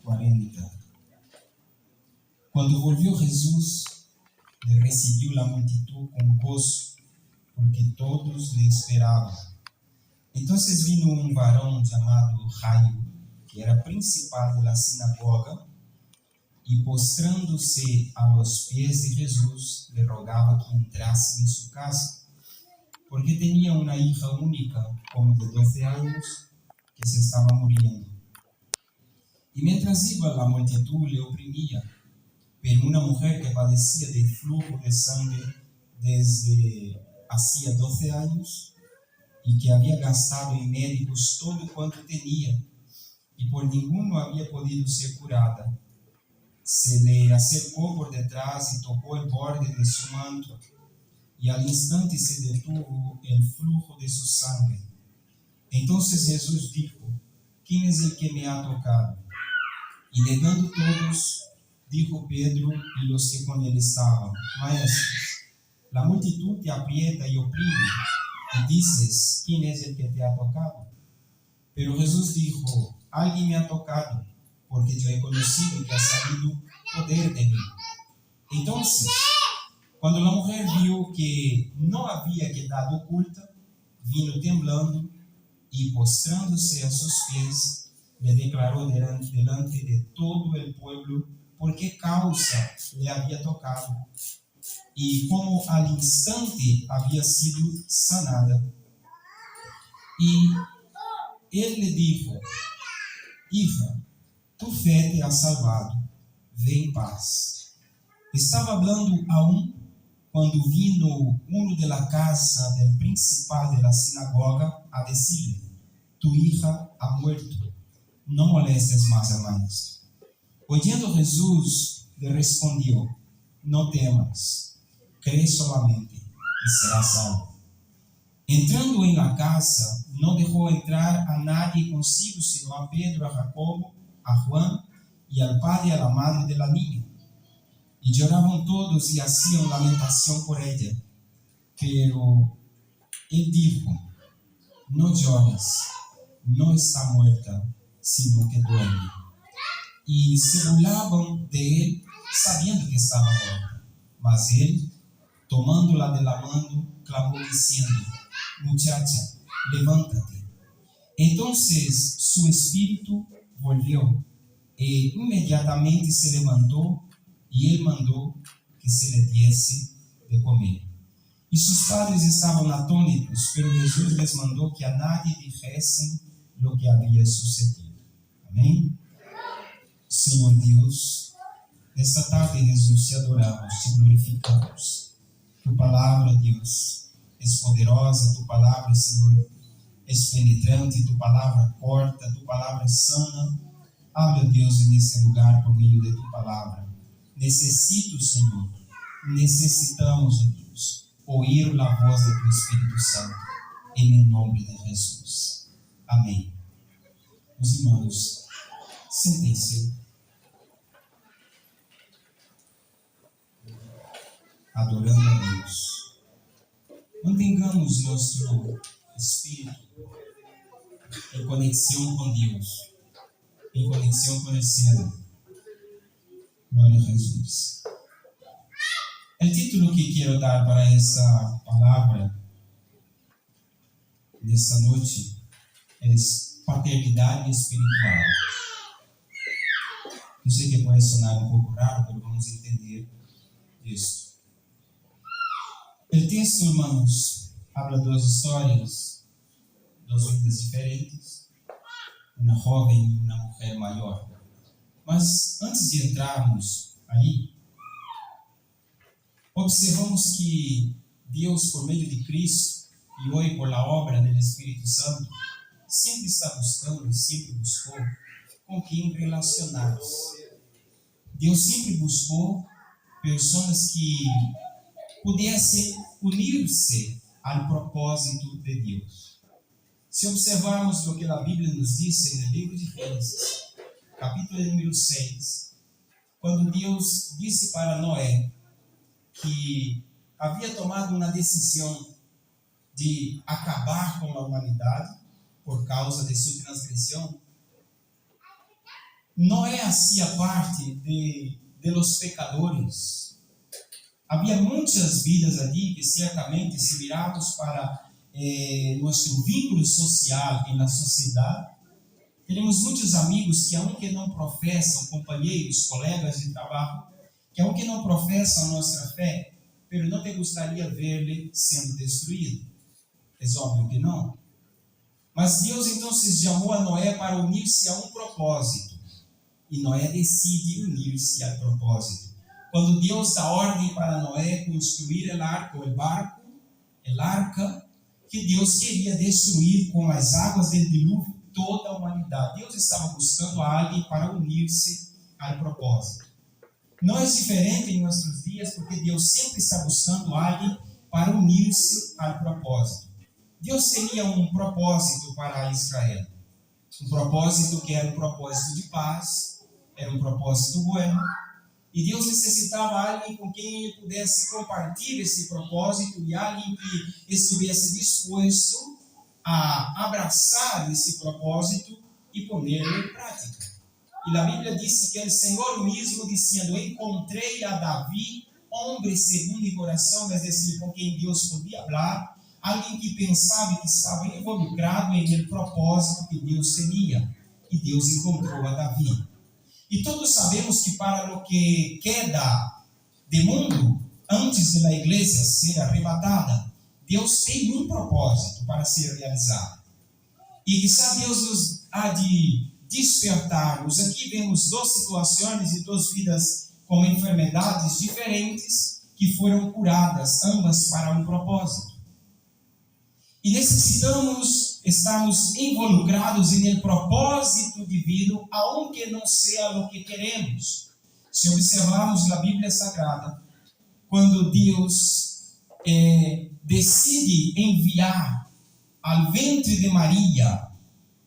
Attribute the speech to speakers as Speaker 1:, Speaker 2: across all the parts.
Speaker 1: 40. Quando volvió Jesús, le recibió la multitud con gozo, porque todos le esperaban. Entonces vino un varón llamado Jairo, que era principal de la sinagoga, y postrándose a los pies de Jesús, le rogaba que entrase en su casa, porque tenía una hija única, como de 12 años, que se estaba muriendo. Y mientras iba, la multitud le oprimía, pero una mujer que padecía de flujo de sangre desde hacía 12 años, y que había gastado en médicos todo cuanto tenía, y por ninguno había podido ser curada, se le acercó por detrás y tocó el borde de su manto, y al instante se detuvo el flujo de su sangre. Entonces Jesús dijo: ¿Quién es el que me ha tocado? Y negando todos, dijo Pedro y los que con él estaban: Maestro, la multitud te aprieta y oprime, y dices: ¿Quién es el que te ha tocado? Pero Jesús dijo: Alguien me ha tocado, porque yo he conocido que ha salido poder de mí. Entonces, cuando la mujer vio que no había quedado oculta, vino temblando y postrándose a sus pies, le declaró delante de todo el pueblo por qué causa le había tocado y cómo al instante había sido sanada. Y él le dijo: Hija, tu fe te ha salvado, ve en paz. Estaba hablando aún cuando vino uno de la casa del principal de la sinagoga a decirle: Tu hija ha muerto, no molestes más al maestro. Oyendo Jesús, le respondió: No temas, cree solamente y serás salvo. Entrando en la casa, no dejó entrar a nadie consigo, sino a Pedro, a Jacobo, a Juan y al padre y a la madre de la niña. Y lloraban todos y hacían lamentación por ella. Pero él dijo: No llores, no está muerta, sino que duerme. Y se burlaban de él, sabiendo que estaba muerta. Mas él, tomándola de la mano, clamó diciendo: Muchacha, levántate. Entonces su espíritu volvió, e inmediatamente se levantó, y él mandó que se le diese de comer. Y sus padres estaban atónitos, pero Jesús les mandó que a nadie dijesen lo que había sucedido. Amén. Señor Dios, esta tarde, Jesús, te adoramos, te glorificamos. Tu palabra, Dios, es poderosa, tu palabra, Senhor, es penetrante, tu palabra corta, tu palabra sana. Habla, Deus, nesse lugar por meio de tu palavra. Necesito, Senhor, necessitamos, oh Deus, ouvir a voz de tu Espírito Santo, em nome de Jesus. Amém. Meus irmãos, sentem-se. Adorando a Deus. Mantengamos nosso espírito em conexão com Deus, em conexão com o cielo. Glória a Jesus. O título que quero dar para essa palavra nessa noite é Paternidade Espiritual. Eu sei que pode sonar um pouco raro, mas vamos entender isso. O texto, irmãos, habla duas histórias, duas vidas diferentes, uma jovem e uma mulher maior. Mas antes de entrarmos aí, observamos que Deus, por meio de Cristo e hoje por la obra do Espírito Santo, sempre está buscando e sempre buscou com quem relacionar-se. Deus sempre buscou pessoas que pudessem unir-se ao propósito de Deus. Se observarmos o que a Bíblia nos diz no livro de Gênesis, capítulo número 6, quando Deus disse para Noé que havia tomado uma decisão de acabar com a humanidade por causa de sua transgressão, Noé hacía parte de los pecadores. Havia muitas vidas ali que certamente, se virarmos para nosso vínculo social e na sociedade, teremos muitos amigos que, aunque não professam, companheiros, colegas de trabalho, que aunque não professam nossa fé, pero não te gostaria ver-lhe sendo destruído. É óbvio que não. Mas Deus então chamou a Noé para unir-se a um propósito. E Noé decide unir-se ao propósito. Quando Deus dá ordem para Noé construir o barco, a arca, que Deus queria destruir com as águas do dilúvio toda a humanidade. Deus estava buscando alguém para unir-se ao propósito. Não é diferente em nossos dias, porque Deus sempre está buscando alguém para unir-se ao propósito. Deus teria um propósito para Israel. Um propósito que era um propósito de paz, era um propósito bueno. E Deus necessitava alguém com quem ele pudesse compartilhar esse propósito e alguém que estivesse disposto a abraçar esse propósito e pô-lo em prática. E a Bíblia diz que o Senhor mesmo dizendo: encontrei a Davi, homem segundo o coração, é dizer, com quem Deus podia falar, alguém que pensava que estava involucrado em el propósito que Deus teria. E Deus encontrou a Davi. E todos sabemos que para o que queda de mundo, antes de a igreja ser arrebatada, Deus tem um propósito para ser realizado. E quizá Deus nos há de despertar-nos. Aqui vemos duas situações e duas vidas com enfermidades diferentes que foram curadas, ambas para um propósito. E necessitamos estarmos involucrados no propósito divino, aunque não seja o que queremos. Se observarmos na Bíblia Sagrada, quando Deus decide enviar ao ventre de Maria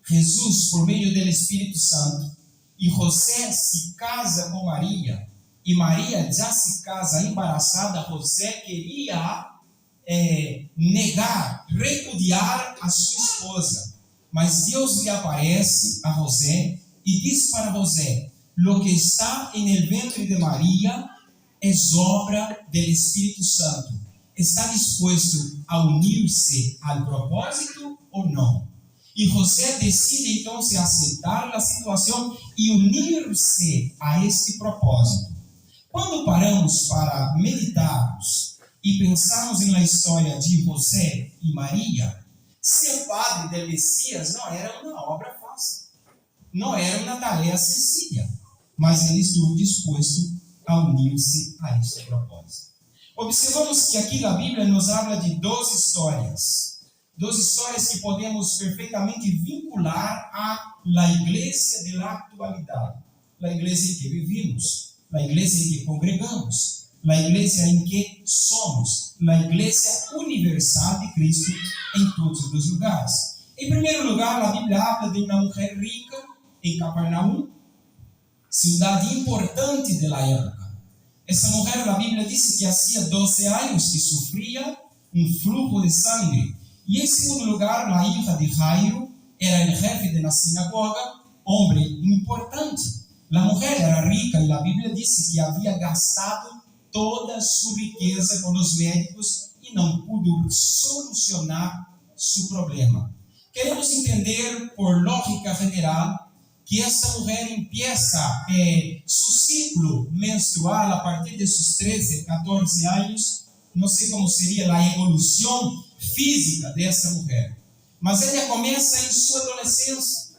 Speaker 1: Jesus por meio do Espírito Santo, e José se casa com Maria, e Maria já se casa embaraçada, José queria negar, repudiar a sua esposa. Mas Deus lhe aparece a José e diz para José: lo que está en el ventre de Maria é obra do Espírito Santo. Está disposto a unir-se ao propósito ou não? E José decide então se aceitar a situação e unir-se a este propósito. Quando paramos para meditarmos e pensamos na história de José e Maria, ser padre de Messias não era uma obra fácil, não era uma tarefa sencilla, mas ele esteve disposto a unir-se a este propósito. Observamos que aqui na Bíblia nos habla de duas histórias que podemos perfeitamente vincular à igreja da atualidade, a igreja em que vivimos, a igreja em que congregamos, a igreja em que somos, a igreja universal de Cristo em todos os lugares. Em primeiro lugar, a Bíblia habla de uma mulher rica em Capernaum, cidade importante da época. Essa mulher, a Bíblia diz que havia 12 anos que sofria um fluxo de sangue. E em segundo lugar, a hija de Jairo era o jefe da sinagoga, homem importante. A mulher era rica e a Bíblia diz que havia gastado toda sua riqueza com os médicos e não pudo solucionar seu problema. Queremos entender, por lógica general, que essa mulher empieza seu ciclo menstrual a partir de seus 13, 14 anos. Não sei como seria a evolução física dessa mulher, mas ela começa em sua adolescência.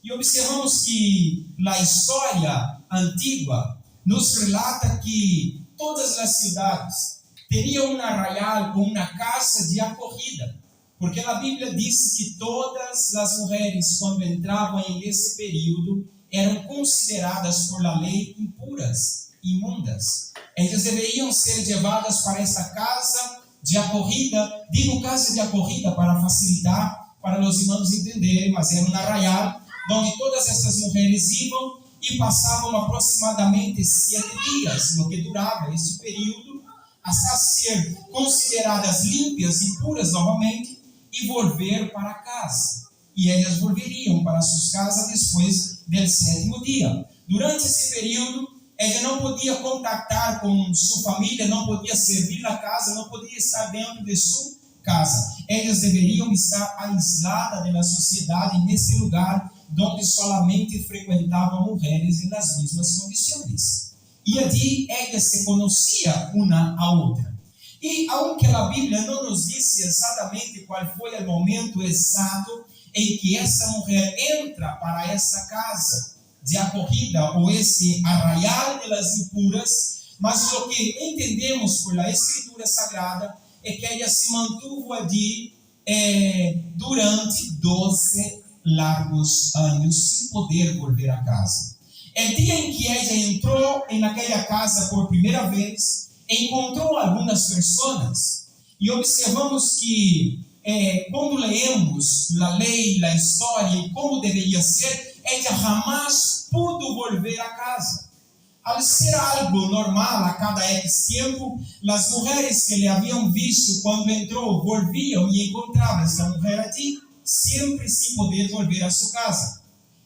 Speaker 1: E observamos que a história antiga nos relata que todas as cidades teriam um arraial ou uma casa de acolhida, porque a Bíblia diz que todas as mulheres, quando entravam nesse período, eram consideradas por la lei impuras, imundas. Elas deveriam ser levadas para essa casa de acolhida. Digo casa de acolhida para facilitar para os irmãos entenderem, mas era um arraial onde todas essas mulheres iam e passavam aproximadamente 7 dias, no que durava esse período, até ser consideradas limpas e puras novamente e volver para casa. E elas volveriam para suas casas depois do sétimo dia. Durante esse período, ela não podia contactar com sua família, não podia servir na casa, não podia estar dentro de sua casa. Elas deveriam estar aisladas da sociedade nesse lugar onde solamente frequentavam mulheres nas mesmas condições. E ali elas se conheciam uma a outra. E aunque a Bíblia não nos disse exatamente qual foi o momento exato em que essa mulher entra para essa casa de acolhida ou esse arraial das impuras, mas o que entendemos por a Escritura Sagrada é que ela se mantuvo ali durante 12 largos anos sem poder volver a casa. O dia em que ela entrou naquela casa por primeira vez, encontrou algumas pessoas e observamos que quando lemos a lei, a história e como deveria ser, ela jamais pudo volver a casa. Al ser algo normal a cada X tempo, as mulheres que lhe haviam visto quando entrou volviam e encontravam essa mulher ali, sempre sem poder volver a sua casa.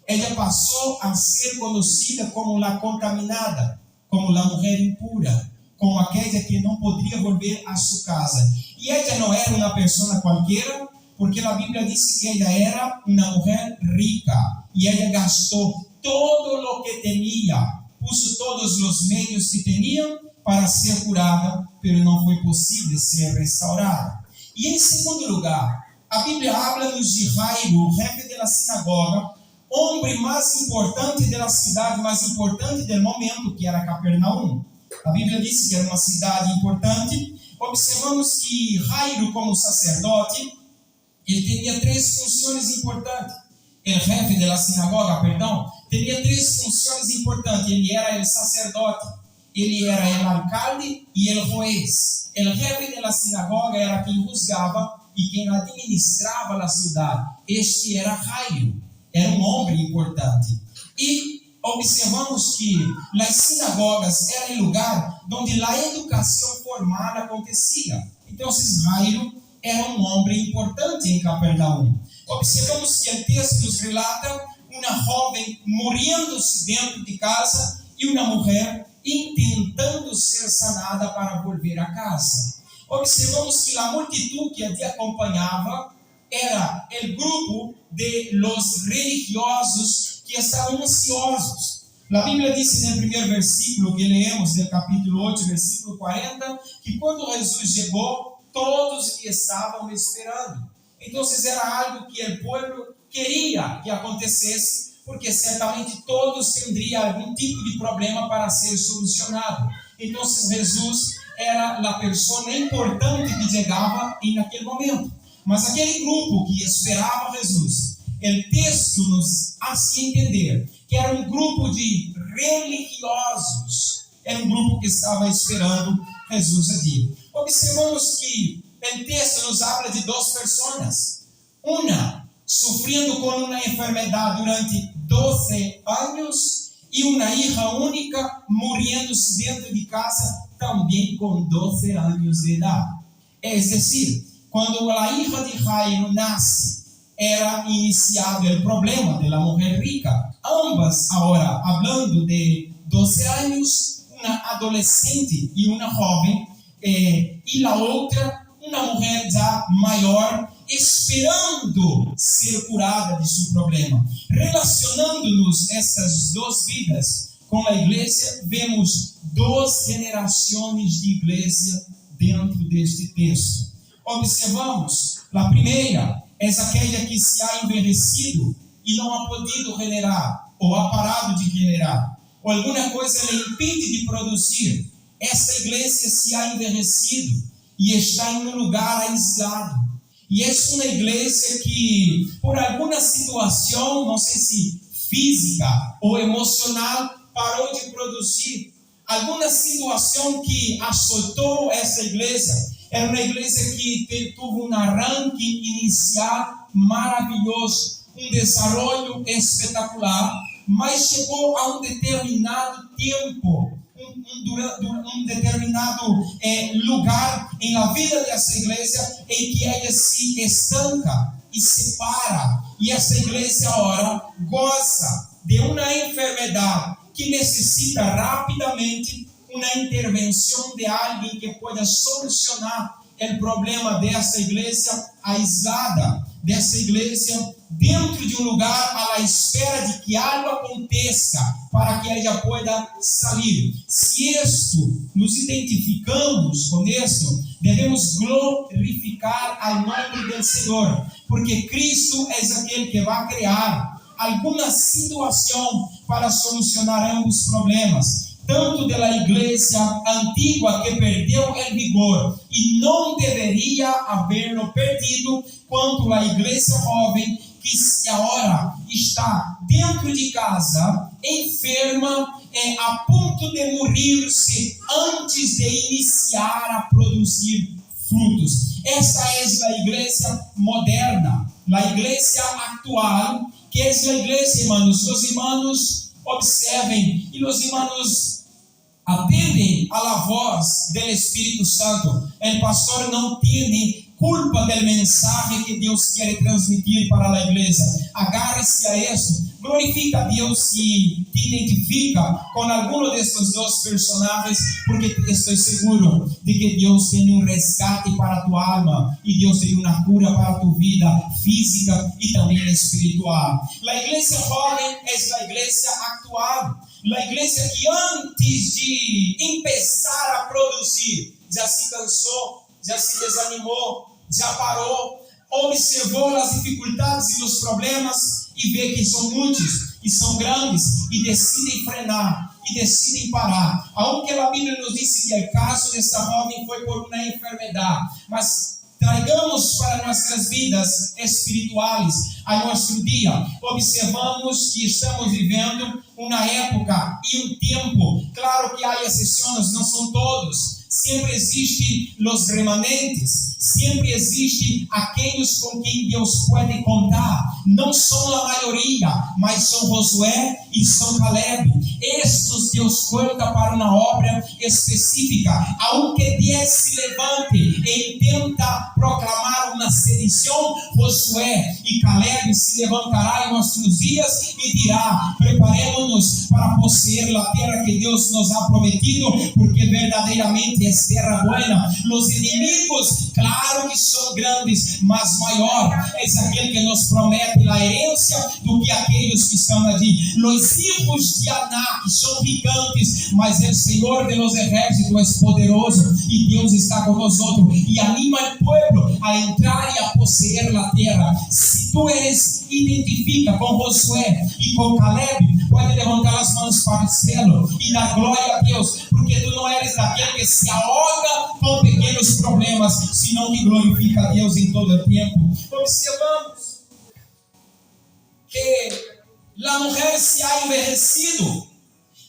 Speaker 1: Ela passou a ser conhecida como a contaminada, como a mulher impura, como aquela que não poderia volver a sua casa. E ela não era uma pessoa qualquer, porque a Bíblia diz que ela era uma mulher rica, e ela gastou todo o que tinha, puso todos os meios que tinham para ser curada, mas não foi possível ser restaurada. E em segundo lugar, a Bíblia habla-nos de Jairo, o chefe da sinagoga, homem mais importante da cidade, mais importante do momento, que era Capernaum. A Bíblia diz que era uma cidade importante. Observamos que Jairo, como sacerdote, ele tinha 3 funções importantes. O chefe da sinagoga, tinha 3 funções importantes. Ele era o sacerdote, ele era o alcalde e o juez. O chefe da sinagoga era quem juzgava e quem administrava a cidade. Este era Jairo, era um homem importante. E observamos que as sinagogas eram lugar onde a educação formal acontecia. Então, Jairo era um homem importante em Capernaum. Observamos que o texto nos relata uma jovem morrendo-se dentro de casa e uma mulher tentando ser sanada para volver a casa. Observamos que a multidão que ali acompanhava era o grupo de los religiosos que estavam ansiosos. A Bíblia diz no primeiro versículo que lemos do capítulo 8, versículo 40, que quando Jesus chegou, todos lhe estavam esperando. Então, era algo que o povo queria que acontecesse, porque certamente todos teriam algum tipo de problema para ser solucionado. Então, Jesus era a pessoa importante que chegava naquele momento. Mas aquele grupo que esperava Jesus, o texto nos hace entender que era um grupo de religiosos, era um grupo que estava esperando Jesus ali. Observamos que o texto nos habla de 2 pessoas, uma sofrendo com uma enfermidade durante 12 anos e uma hija única morrendo-se dentro de casa também com 12 anos de idade. É decir, quando a hija de Jairo nasce, era iniciado o problema da mulher rica. Ambas, agora, falando de 12 anos, uma adolescente e uma jovem, e a outra, uma mulher já maior, esperando ser curada de seu problema. Relacionando-nos essas 2 vidas com a igreja, vemos 2 gerações de igreja dentro deste texto. Observamos, a primeira é aquela que se ha envelhecido e não ha podido generar, ou ha parado de generar, ou alguma coisa lhe impede de produzir. Esta igreja se ha envelhecido e está em um lugar aislado. E é uma igreja que, por alguma situação, não sei se física ou emocional, parou de produzir. Alguma situação que assoltou essa igreja. Era uma igreja que teve um arranque inicial maravilhoso, um desenvolvimento espetacular, mas chegou a um determinado tempo, um determinado lugar na vida dessa igreja em que ela se estanca e se para. E essa igreja agora goza de uma enfermidade que necessita rapidamente uma intervenção de alguém que pueda solucionar o problema dessa igreja aislada, dessa igreja dentro de um lugar à espera de que algo aconteça para que ela pueda sair. Se isto nos identificamos com isso, devemos glorificar ao nome do Senhor, porque Cristo é aquele que vai criar alguma situação para solucionar ambos problemas, tanto da igreja antiga que perdeu o vigor e não deveria haverlo perdido, quanto a igreja jovem que agora está dentro de casa, enferma, a ponto de morrer-se antes de iniciar a produzir frutos. Essa é a igreja moderna, a igreja atual, que é a igreja, irmãos. Os irmãos observem e os irmãos atendem à voz do Espírito Santo. O pastor não tem culpa do mensagem que Deus quer transmitir para a igreja. Agarre-se a isso, glorifica a Deus e te identifica com algum destes dois personagens, porque estou seguro de que Deus tem um resgate para a tua alma e Deus tem uma cura para a tua vida física e também espiritual. A igreja jovem é a igreja atual, a igreja que antes de começar a produzir já se cansou, já se desanimou, já parou, observou as dificuldades e os problemas e vê que são muitos e são grandes e decidem frenar e decidem parar. Aunque a Bíblia nos diz que o caso dessa jovem foi por uma enfermidade, mas traigamos para nossas vidas espirituais a nosso dia. Observamos que estamos vivendo uma época e um tempo. Claro que há exceções, não são todos. Sempre existem os remanentes, sempre existem aqueles com quem Deus pode contar. Não são a maioria, mas são Josué e são Caleb. Estes Deus conta para uma obra específica. Aunque Deus se levante e tenta proclamar uma sedição, Josué e Caleb se levantará em nossos dias e dirá: preparemos-nos para possuir a terra que Deus nos ha prometido, porque verdadeiramente é terra buena. Os inimigos, claro que são grandes, mas maior é aquele que nos promete a herência do que aqueles que estão ali. Os filhos de Aná são gigantes, mas o Senhor de los exércitos é poderoso e Deus está conosco e anima o povo a entrar e a possuir a terra. Se tu eres identifica com Josué e com Caleb, pode levantar as mãos para o céu e dar glória a Deus, porque tu não eres daquele que se ahoga com pequenos problemas, senão que glorifica a Deus em todo o tempo. Observamos que a mulher se ha envelhecido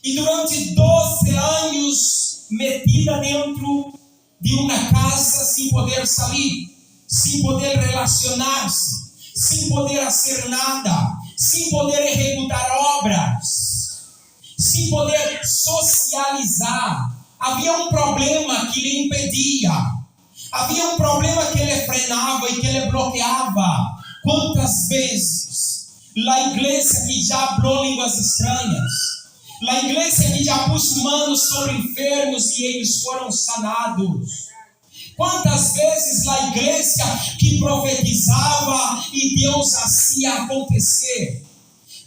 Speaker 1: e durante 12 anos metida dentro de uma casa sem poder sair, sem poder relacionar-se, sem poder fazer nada, sem poder executar obras, sem poder socializar. Havia um problema que lhe impedia, havia um problema que lhe frenava e que lhe bloqueava. Quantas vezes a igreja que já falou línguas estranhas, a igreja que já pôs manos sobre enfermos e eles foram sanados. Quantas vezes a igreja que profetizava e Deus fazia acontecer.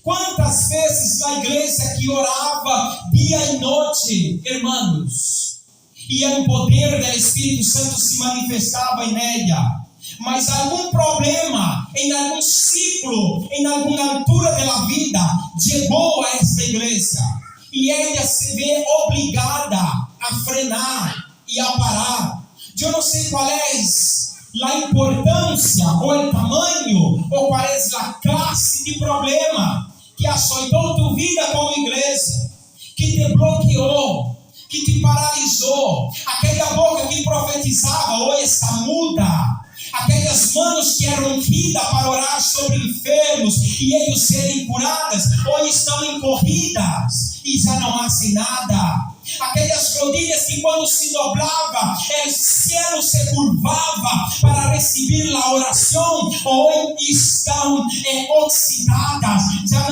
Speaker 1: Quantas vezes a igreja que orava dia e noite, irmãos, e o poder do Espírito Santo se manifestava em ela. Mas algum problema, em algum ciclo, em alguma altura da vida, chegou a esta igreja. E ela se vê obrigada a frenar e a parar. Eu não sei qual é a importância, ou o tamanho, ou qual é a classe de problema que açoitou tua vida como igreja, que te bloqueou, que te paralisou. Aquela boca que profetizava hoje está muda. Aquelas mãos que eram ungidas para orar sobre enfermos e eles serem curados, hoje estão encorridas e já não fazem nada. aquelas rodilhas que quando se dobrava, o céu se curvava para receber a oração, hoje estão oxidadas, já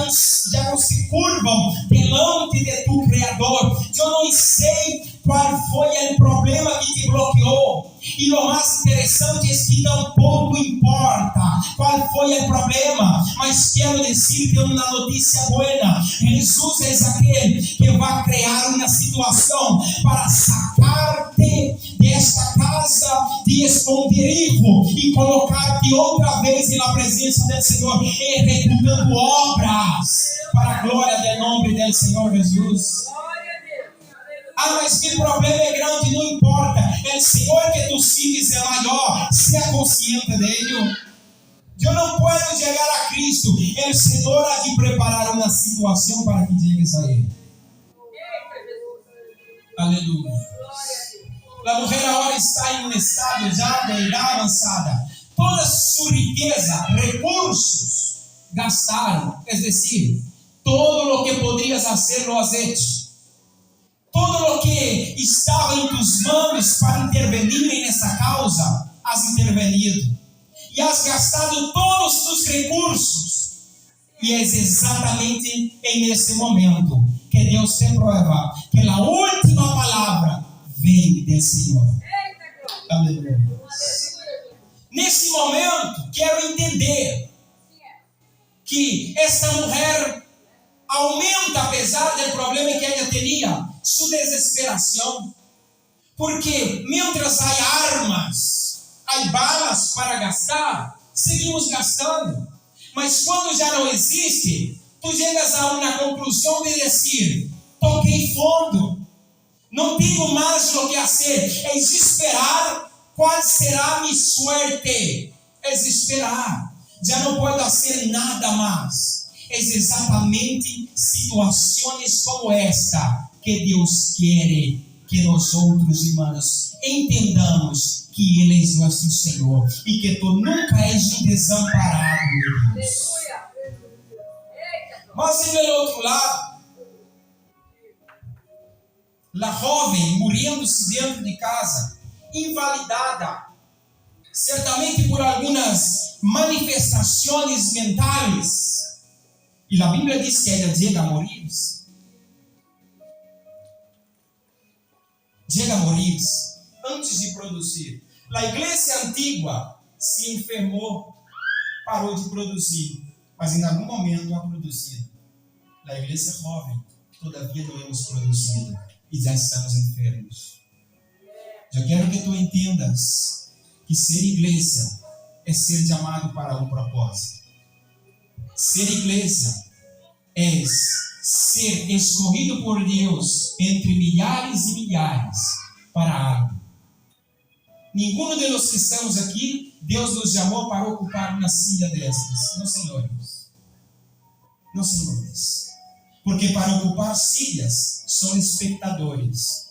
Speaker 1: não se curvam delante de tu Criador. Eu não sei qual foi o problema que te bloqueou, e o mais interessante é que tampouco importa qual foi o problema, mas quero dizer-te uma notícia boa: Jesus é aquele que vai criar uma situação para sacar-te desta casa de esconderijo e colocar-te outra vez na presença do Senhor, executando obras para a glória do nome do Senhor Jesus. Mas que problema é grande, não importa. O Senhor que tu sirves é maior. Seja consciente dele. Eu não posso chegar a Cristo. O Senhor há de preparar uma situação para que chegues a Ele. Aleluia. A mulher agora está em um estado já de idade avançada. Toda sua riqueza, recursos, gastaram. É decir, todo o que poderias fazer, lo has hecho. Todo o que estava em tus manos para intervenir nessa causa, has intervenido. E has gastado todos os recursos. E é exatamente nesse momento que Deus te prova que a última palavra vem do Senhor. Aleluia. Nesse momento, quero entender que essa mulher aumenta, apesar do problema que ela tinha, sua desesperação, porque mientras há armas, há balas para gastar, seguimos gastando, mas quando já não existe, tu chegas a uma conclusão de dizer: toquei fundo, não tenho mais o que fazer, é esperar qual será a minha suerte, é esperar, já não pode fazer nada mais. É exatamente situações como esta que Deus quer que nós outros irmãos entendamos que Ele é nosso Senhor e que tu nunca és um desamparado, meu Deus. Mas e do outro lado, a jovem morrendo-se dentro de casa, invalidada, certamente por algumas manifestações mentais, e a Bíblia diz que ela chega a morir. Chega a morir antes de produzir. A igreja antiga se enfermou, parou de produzir, mas em algum momento ha produzido. A igreja jovem, todavia não hemos produzido e já estamos enfermos. Eu quero que tu entendas que ser igreja é ser chamado para um propósito. Ser igreja é ser escolhido por Deus entre milhares e milhares para algo. Nenhum de nós que estamos aqui, Deus nos chamou para ocupar uma silla destas. Não, senhores. Não, senhores. Porque para ocupar silhas são espectadores.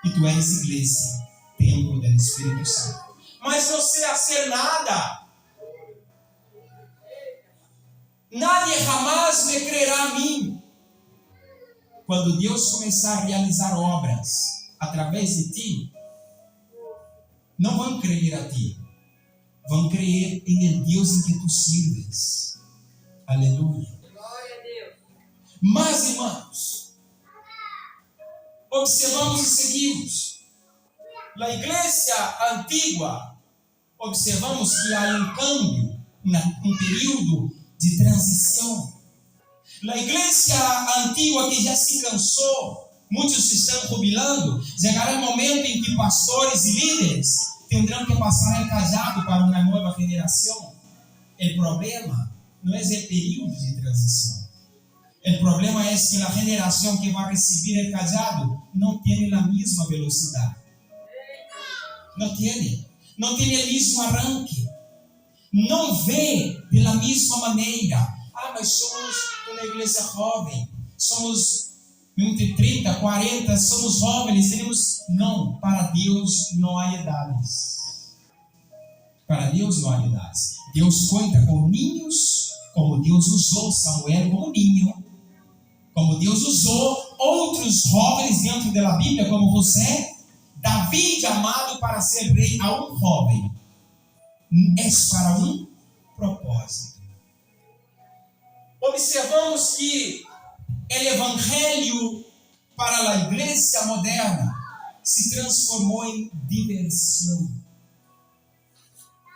Speaker 1: E tu és igreja, templo do Espírito Santo. Mas não sei fazer nada. Nadie jamais me crerá a mim. Quando Deus começar a realizar obras através de ti, não vão crer a ti, vão crer em el Deus em que tu sirves. Aleluia.
Speaker 2: Glória a Deus.
Speaker 1: Mas, irmãos, observamos e seguimos. Na igreja antiga, observamos que há um câmbio, um período de transição. Na igreja antiga que já se cansou, muitos se estão jubilando, chegará o momento em que pastores e líderes terão que passar o cajado para uma nova geração. O problema não é o período de transição. O problema é que a geração que vai receber o cajado não tem a mesma velocidade. Não tem o mesmo arranque. Não vê da mesma maneira. Mas somos uma igreja jovem. Somos entre 30, 40, somos jovens. Temos... Não, para Deus não há idades. Para Deus não há idades. Deus conta com ninhos, como Deus usou Samuel como ninho, como Deus usou outros jovens dentro da Bíblia, como você, Davi chamado para ser rei a um jovem, é para um propósito. Observamos que o evangelho para a igreja moderna se transformou em diversão.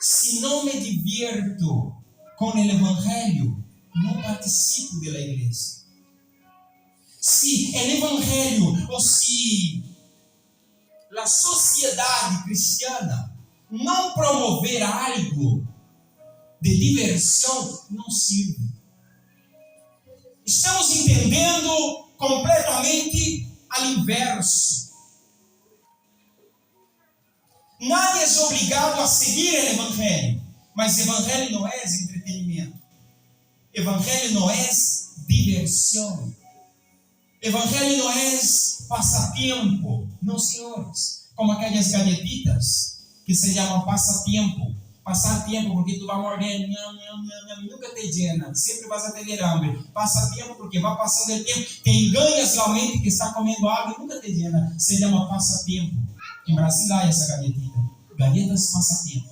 Speaker 1: Se não me divierto com o evangelho, não participo da igreja. Se o evangelho ou se a sociedade cristiana não promover algo de diversão, não sirve. Estamos entendendo completamente ao inverso. Nadie é obrigado a seguir o evangelho, mas o evangelho não é entretenimento. O evangelho não é diversão. O evangelho não é passatempo. Não, senhores. Como aquelas galletitas que se chamam passatempo. Passar tempo porque tu vai mordendo, nunca te llena, sempre vas a ter hambre. Passa tempo porque vai passando o tempo, te enganas la mente que está comendo algo e nunca te llena. Se chama passatempo. Em Brasil há essa galletita. Galletas passatempo.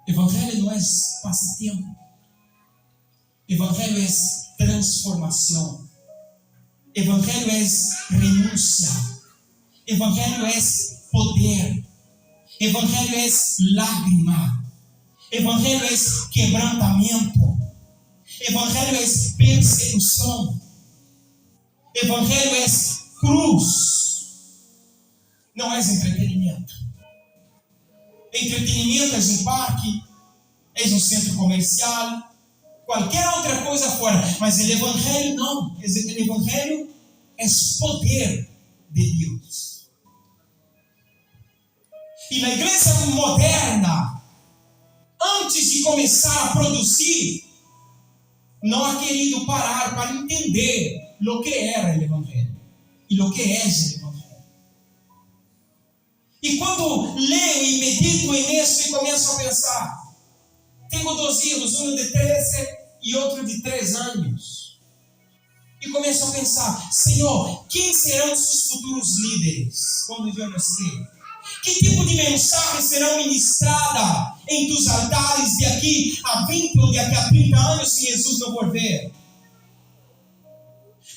Speaker 1: Evangelho não é passatempo. Evangelho é transformação. Evangelho é renúncia. Evangelho é poder. Evangelho é lágrima. Evangelho é quebrantamento. Evangelho é persecução. Evangelho é cruz. Não é entretenimento. Entretenimento é um parque, é um centro comercial, qualquer outra coisa fora. Mas o evangelho não. O evangelho é poder de Deus. E na igreja moderna, antes de começar a produzir, não ha querido parar para entender o que era o evangelho e o que é o evangelho. E quando leio e medito nisso e começo a pensar, tenho 2 filhos, um de 13 e outro de 3 anos. E começo a pensar, Senhor, quem serão os futuros líderes quando eu nascer? Que tipo de mensagem será ministrada em tus altares de aqui a 20 ou de aqui a 30 anos se Jesus não for ver?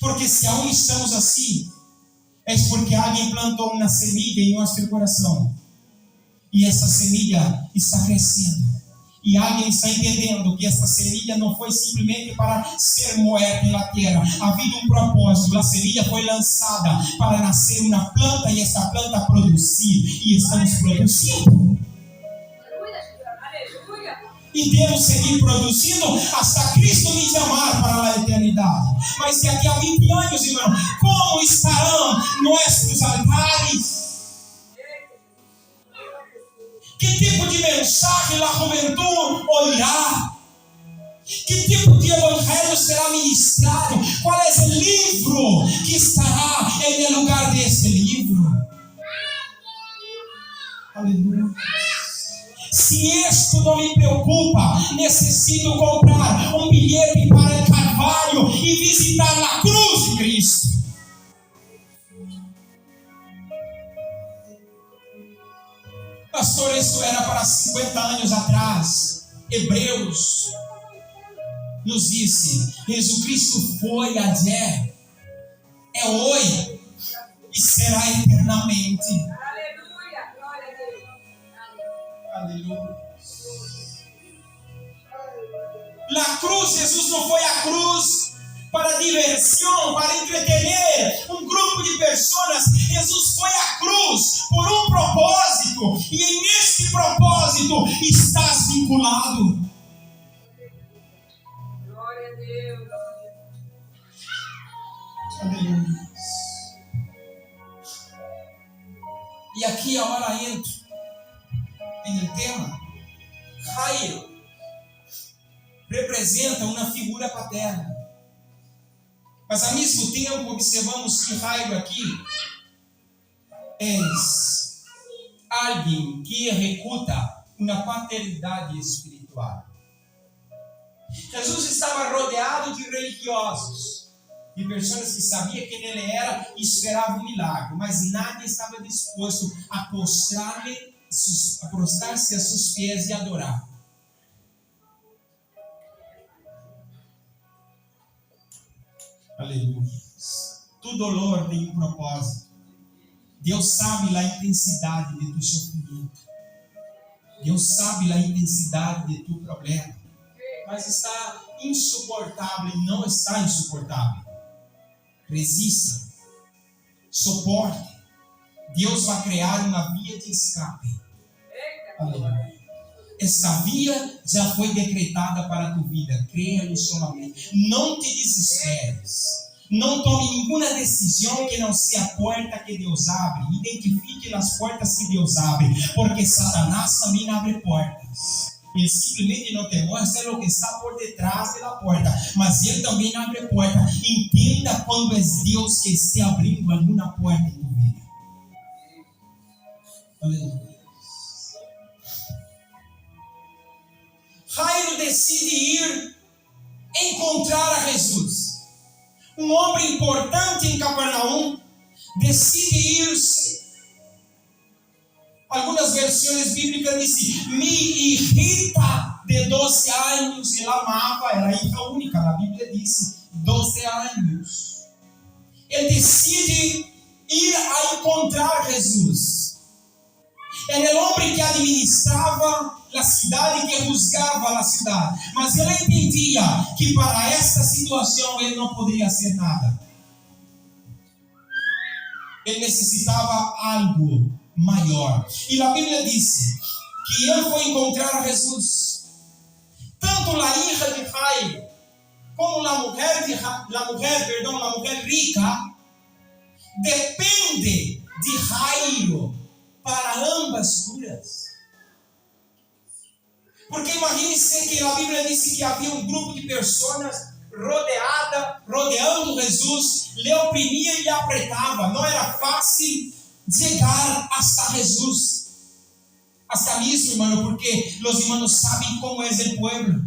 Speaker 1: Porque se aún estamos assim, é porque alguém plantou uma semilha em nosso coração. E essa semilha está crescendo. E alguém está entendendo que essa semilha não foi simplesmente para ser moeda na terra. Havia um propósito. A semilha foi lançada para nascer uma planta e essa planta produzir. E estamos produzindo. E devo seguir produzindo hasta Cristo me chamar para a eternidade. Mas daqui a 20 anos, irmão, como estarão nossos altares? Que tipo de mensagem a juventude ouvirá? Que tipo de evangelho será ministrado? Qual é o livro que estará em lugar desse livro? Aleluia. Se isto não me preocupa, necessito comprar um bilhete para o Calvário e visitar a cruz de Cristo. Pastor, isso era para 50 anos atrás. Hebreus nos disse: Jesus Cristo foi ayer, é hoje e será eternamente. Aleluia, glória a Deus. Aleluia. Na cruz, Jesus não foi a cruz para diversão, para entretener um grupo de pessoas. Jesus foi à cruz por um propósito, e neste propósito estás vinculado. Glória a Deus. Aleluia. E aqui agora entro em tema. Jairo representa uma figura paterna. Mas ao mesmo tempo observamos que Jairo aqui é alguém que recuta uma paternidade espiritual. Jesus estava rodeado de religiosos. de pessoas que sabiam quem ele era e esperavam um milagre, mas nadie estava disposto a prostrar-se a seus pés e adorar. Aleluia. Tu dolor tem um propósito. Deus sabe a intensidade de tu sofrimento. Deus sabe a intensidade de tu problema. Mas está insuportável e não está insuportável. Resista. Suporte. Deus vai criar uma via de escape. Aleluia. Esta via já foi decretada para a tua vida. Creia-no solamente. Não te desesperes. Não tome nenhuma decisão que não seja a porta que Deus abre. Identifique as portas que Deus abre. Porque Satanás também abre portas. Ele simplesmente não te mostra o que está por detrás da porta. Mas ele também abre porta. Entenda quando é Deus que está abrindo alguma porta em tua vida. Aleluia. Jairo decide ir encontrar a Jesus. Um homem importante em Capernaum decide ir-se. Algumas versões bíblicas dizem, me irrita de 12 anos, ele amava, era a hija única, a Bíblia diz 12 anos. Ele decide ir a encontrar Jesus. Era o homem que administrava a cidade, que juzgava a cidade. Mas ele entendia que para esta situação ele não poderia ser nada. Ele necessitava algo maior. E a Bíblia diz que ele foi encontrar Jesus. Tanto a hija de Jairo como a mulher rica depende de Jairo para ambas curas. Porque imagine-se que a Bíblia disse que havia um grupo de pessoas rodeando Jesus, lhe oprimia e lhe apretava. Não era fácil chegar hasta Jesus. Hasta mesmo, irmão, porque os irmãos sabem como é o pueblo.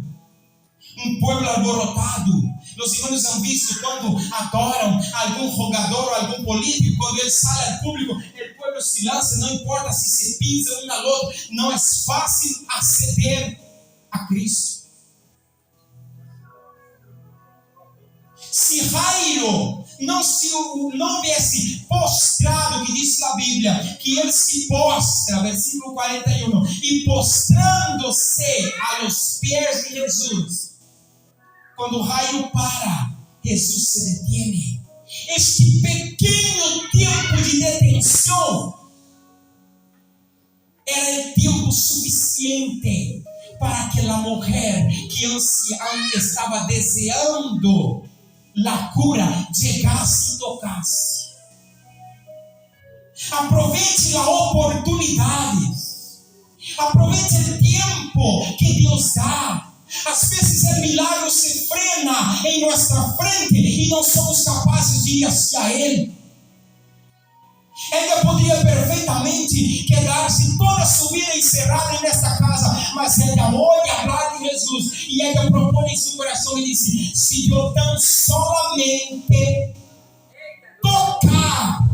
Speaker 1: Um pueblo alborotado. Os irmãos han visto quando adoram algum jogador ou algum político, quando ele sai ao público, o pueblo se lança, não importa se se pisa um ao outro. Não é fácil aceder a Cristo. Se Jairo não houvesse postrado, que diz a Bíblia, que ele se postra, versículo 41, e postrando-se aos pés de Jesus. Quando Jairo para, Jesus se detiene. Este pequeno tempo de detenção era o tempo suficiente para aquela mulher que estava desejando a cura chegasse e tocasse. Aproveite a oportunidade. Aproveite o tempo que Deus dá. Às vezes o milagre se frena em nossa frente e não somos capazes de ir hacia Ele. Ela poderia perfeitamente quedar-se toda a sua vida encerrada nesta casa, mas ela olha falar de Jesus e ela propõe em seu coração e disse: se eu tão solamente tocar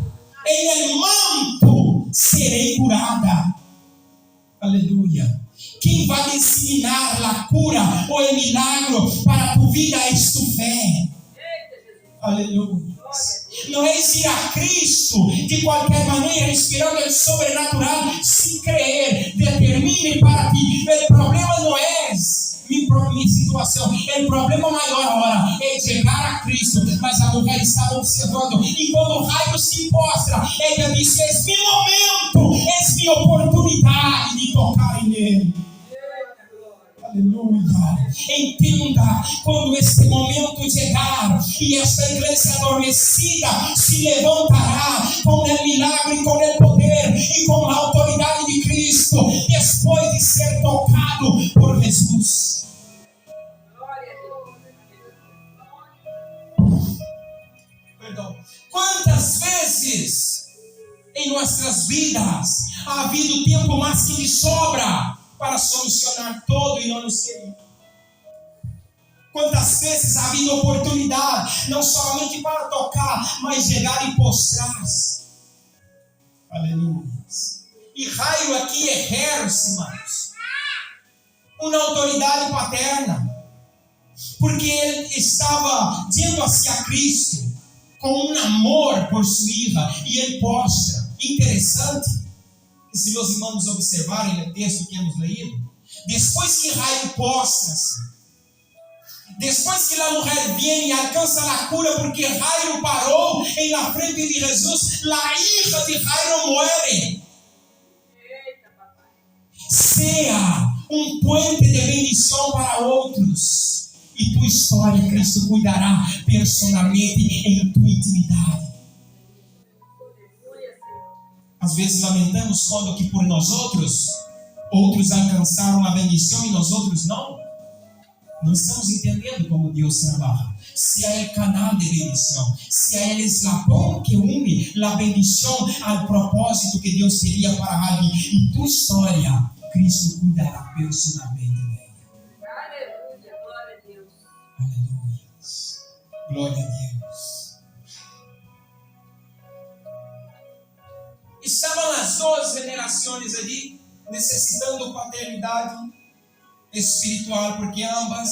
Speaker 1: em el manto, serei curada. Aleluia. Quem vai ensinar a cura ou o milagre para a tua vida é tu fé. Aleluia. Não é ir a Cristo de qualquer maneira, esperando o sobrenatural, sem crer. Determine para ti. O problema não é minha situação. O problema maior agora é chegar a Cristo. Mas a mulher estava observando. E quando o Jairo se postra, ela disse: é meu momento, é minha oportunidade de tocar em Ele. Aleluia. Entenda, quando este momento chegar e esta igreja adormecida se levantará com o milagre, com o poder e com a autoridade de Cristo, depois de ser tocado por Jesus. Perdão. Quantas vezes em nossas vidas ha havido tempo mais que de sobra para solucionar todo e não nos querer? Quantas vezes ha havido oportunidade, não somente para tocar, mas chegar e postrar-se. Aleluia. E Jairo aqui exerce, irmãos, uma autoridade paterna, porque ele estava dizendo assim a Cristo, com um amor por sua filha, e ele postra. Interessante, se meus irmãos observarem o texto que hemos lido, depois que Jairo postra-se, depois que a mulher vem e alcança a cura, porque Jairo parou em la frente de Jesus, a hija de Jairo muere. Sea um puente de bendição para outros, e tua história Cristo cuidará personalmente em tua intimidade. Às vezes lamentamos quando que por nós outros alcançaram a bendição e nós outros não. Não estamos entendendo como Deus trabalha. Se é o canal de bendição, se é o eslabão que une a bendição ao propósito que Deus teria para alguém, e tua história, Cristo cuidará personalmente dela.
Speaker 2: Aleluia, glória a Deus.
Speaker 1: Aleluia, glória a Deus. Estavam as duas gerações ali, necessitando paternidade espiritual, porque ambas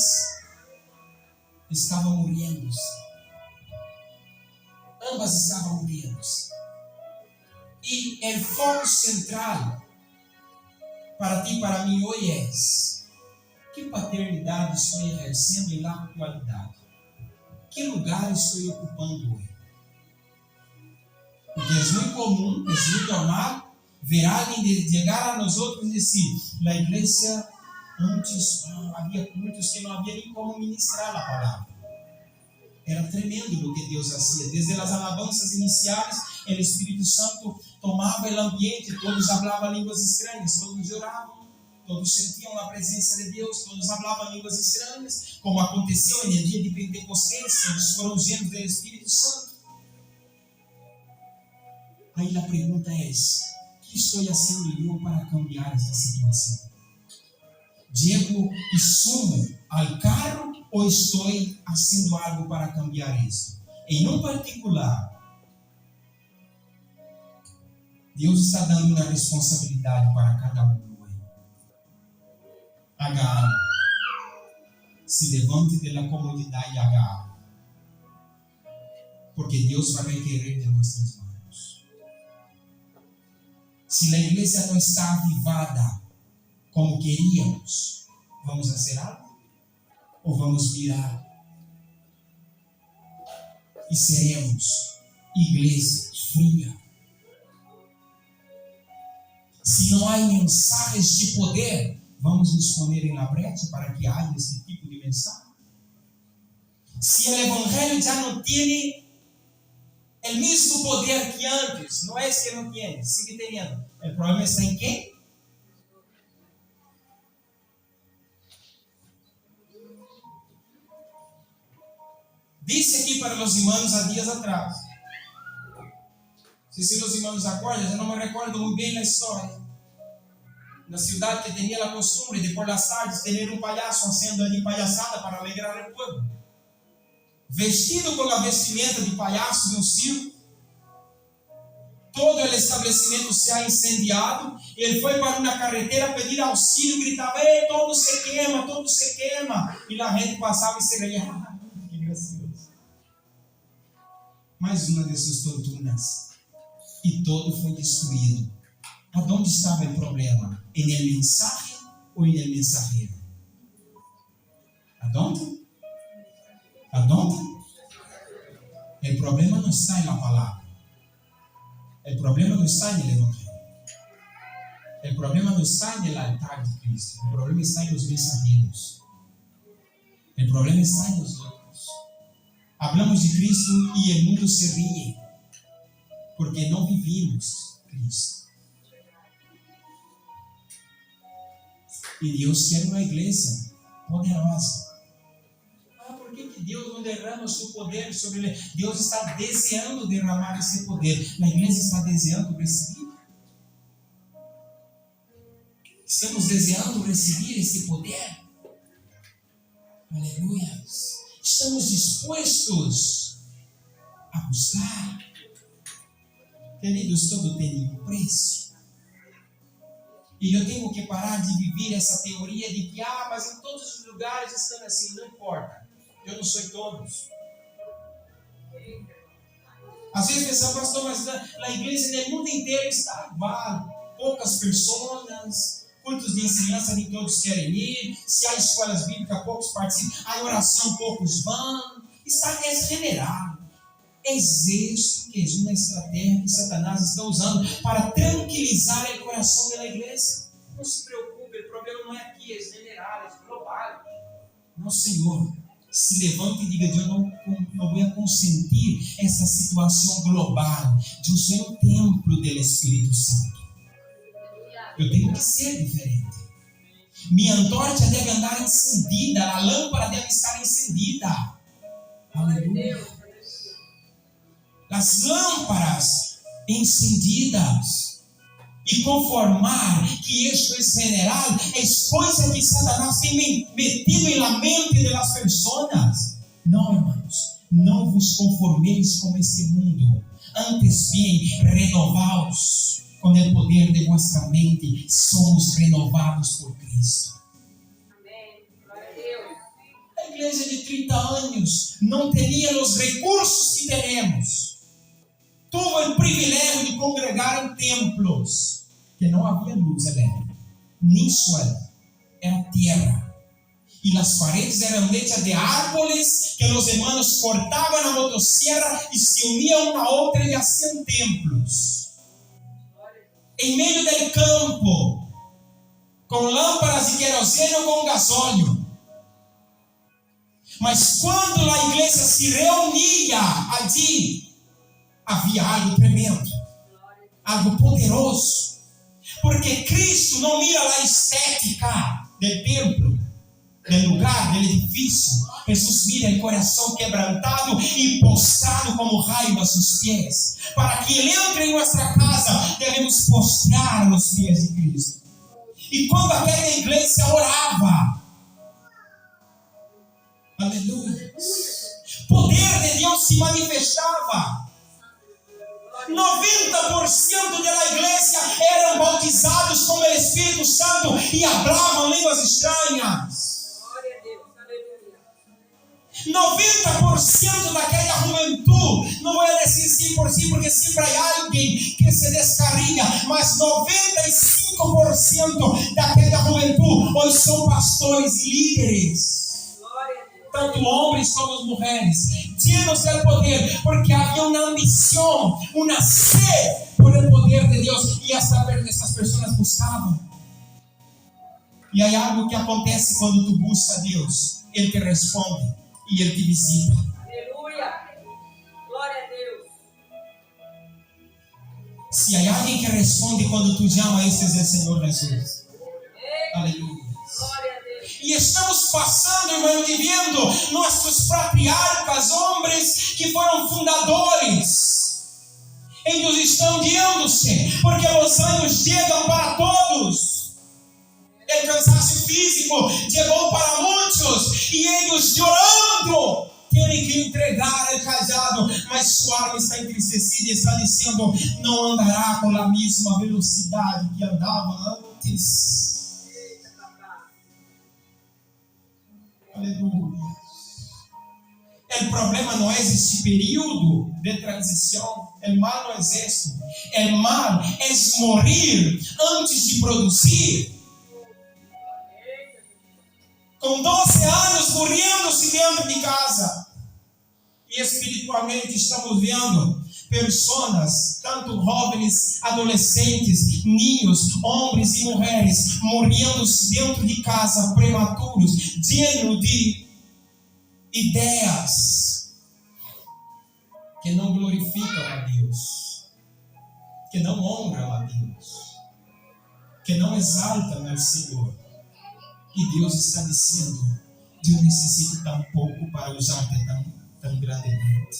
Speaker 1: estavam morrendo-se. Ambas estavam morrendo-se. E o foco central para ti e para mim hoje é: que paternidade estou exercendo na atualidade? Que lugar estou ocupando hoje? Porque é muito comum, é muito normal ver alguém chegar a nós outros e dizer: na igreja antes havia cultos que não havia nem como ministrar a palavra. Era tremendo o que Deus fazia. Desde as alabanças iniciais, o Espírito Santo tomava o ambiente, todos falavam línguas estranhas, todos oravam, todos sentiam a presença de Deus, todos falavam línguas estranhas, como aconteceu no dia de Pentecostes, todos foram cheios do Espírito Santo. Aí a pergunta é: o que estou fazendo eu para cambiar essa situação? Diego e sumo ao carro ou estou fazendo algo para cambiar isso? Em um particular, Deus está dando uma responsabilidade para cada um. Haga algo. Se levante da comodidade e haga algo. Porque Deus vai requerer de nossas mãos. Se a igreja não está avivada como queríamos, vamos fazer algo? Ou vamos virar? E seremos igreja fria. Se não há mensagens de poder, vamos nos poner na brecha para que haja esse tipo de mensagem. Se o evangelho já não tem o mesmo poder que antes, não é que não tem, sigue tendo. O problema está em quem? Disse aqui para os irmãos há dias atrás. Se os irmãos acordam, eu não me recordo muito bem da história. Na cidade que tinha a costumbre de por las tardes ter um palhaço fazendo ali palhaçada para alegrar o povo. Vestido com a vestimenta de palhaço de um circo. Todo o estabelecimento se ha incendiado. Ele foi para uma carretera pedir auxílio, gritava: "Ei, todo se queima, todo se queima." E a gente passava e se reía. Que gracioso. Mais uma dessas torturas. E todo foi destruído. Aonde estava o problema? Em el mensaje ou em el mensajeiro? Aonde? Aonde? O problema não está na palavra. O problema não está no evangelho. O problema não está no altar de Cristo. O problema está nos mensageiros. O problema está nos outros. Hablamos de Cristo e o mundo se ríe, porque não vivimos Cristo. E Deus quer uma igreja poderosa. Por que Deus não derrama o seu poder sobre ele? Deus está desejando derramar esse poder. A igreja está desejando receber. Estamos desejando receber esse poder. Aleluia. Estamos dispostos a buscar. Queridos, tudo tem um preço. E eu tenho que parar de viver essa teoria de que, mas em todos os lugares estão assim. Não importa. Eu não sou em todos. Às vezes pensamos, pastor, mas na igreja no mundo inteiro está igual. Poucas pessoas, cultos de ensinança nem todos querem ir. Se há escolas bíblicas, poucos participam. Há oração, poucos vão. Está general. Existe que é uma estratégia que Satanás está usando para tranquilizar o coração da igreja. Não se preocupe, o problema não é aqui, é general, é global. Não, Senhor. Se levante e diga: eu não vou consentir essa situação global. Eu sou o templo do Espírito Santo. Eu tenho que ser diferente. Minha antorcha deve andar encendida, a lâmpada deve estar encendida. Aleluia. As lâmpadas encendidas e conformar que isso é general é coisa que Satanás tem metido na mente das pessoas. Não, irmãos, não vos conformeis com esse mundo, antes bem renovaos com o poder de vossa mente. Somos renovados por Cristo.
Speaker 2: Amém. Glória a Deus.
Speaker 1: A igreja de 30 anos não teria os recursos que teremos. Tuvo o privilégio de congregar em templos que não havia luz elétrica, nem suelo, era terra. E as paredes eram hechas de árboles que os irmãos cortavam na motosserra e se uniam uma a outra e faziam templos. Em meio do campo, com lâmpadas de querosene ou com gasóleo. Mas quando a igreja se reunia ali, havia algo tremendo, algo poderoso, porque Cristo não mira a estética do templo, do lugar, do edifício. Jesus mira o coração quebrantado e postrado como raio a seus pés. Para que Ele entre em nossa casa, devemos postrar aos pés de Cristo. E quando aquela igreja orava, aleluia, o poder de Deus se manifestava. 90% da igreja eram bautizados com o Espírito Santo e falavam línguas estranhas.
Speaker 2: Glória a Deus. Aleluia.
Speaker 1: 90% daquela juventude, não vou dizer 100% porque sempre há alguém que se descarrilha, mas 95% daquela juventude hoje são pastores e líderes. Tanto homens como mulheres, llenos del poder, porque havia uma ambição, uma sede por el poder de Deus, e essas pessoas buscavam. E há algo que acontece quando tu busca a Deus, Ele te responde e Ele te visita.
Speaker 2: Aleluia. Glória a Deus.
Speaker 1: Se há alguém que responde quando tu chama, esse é o Senhor Jesus. Aleluia.
Speaker 2: Glória a Deus.
Speaker 1: E estamos passando, irmão, vivendo nossos patriarcas, homens que foram fundadores. Eles estão guiando-se, porque os anos chegam para todos. O cansaço físico chegou para muitos, e eles chorando têm que entregar o cajado, mas sua alma está entristecida e está dizendo: não andará com a mesma velocidade que andava antes. Aleluia. O problema não é esse período de transição. O mal não é isso. O mal é morrer antes de produzir. Com 12 anos morrendo-se dentro de casa. E espiritualmente estamos vendo pessoas, tanto jovens, adolescentes, ninhos, homens e mulheres, morrendo-se dentro de casa, prematuros, llenos de ideias que não glorificam a Deus, que não honram a Deus, que não exaltam ao Senhor. E Deus está dizendo: eu necessito tão pouco para usar-te tão grandemente.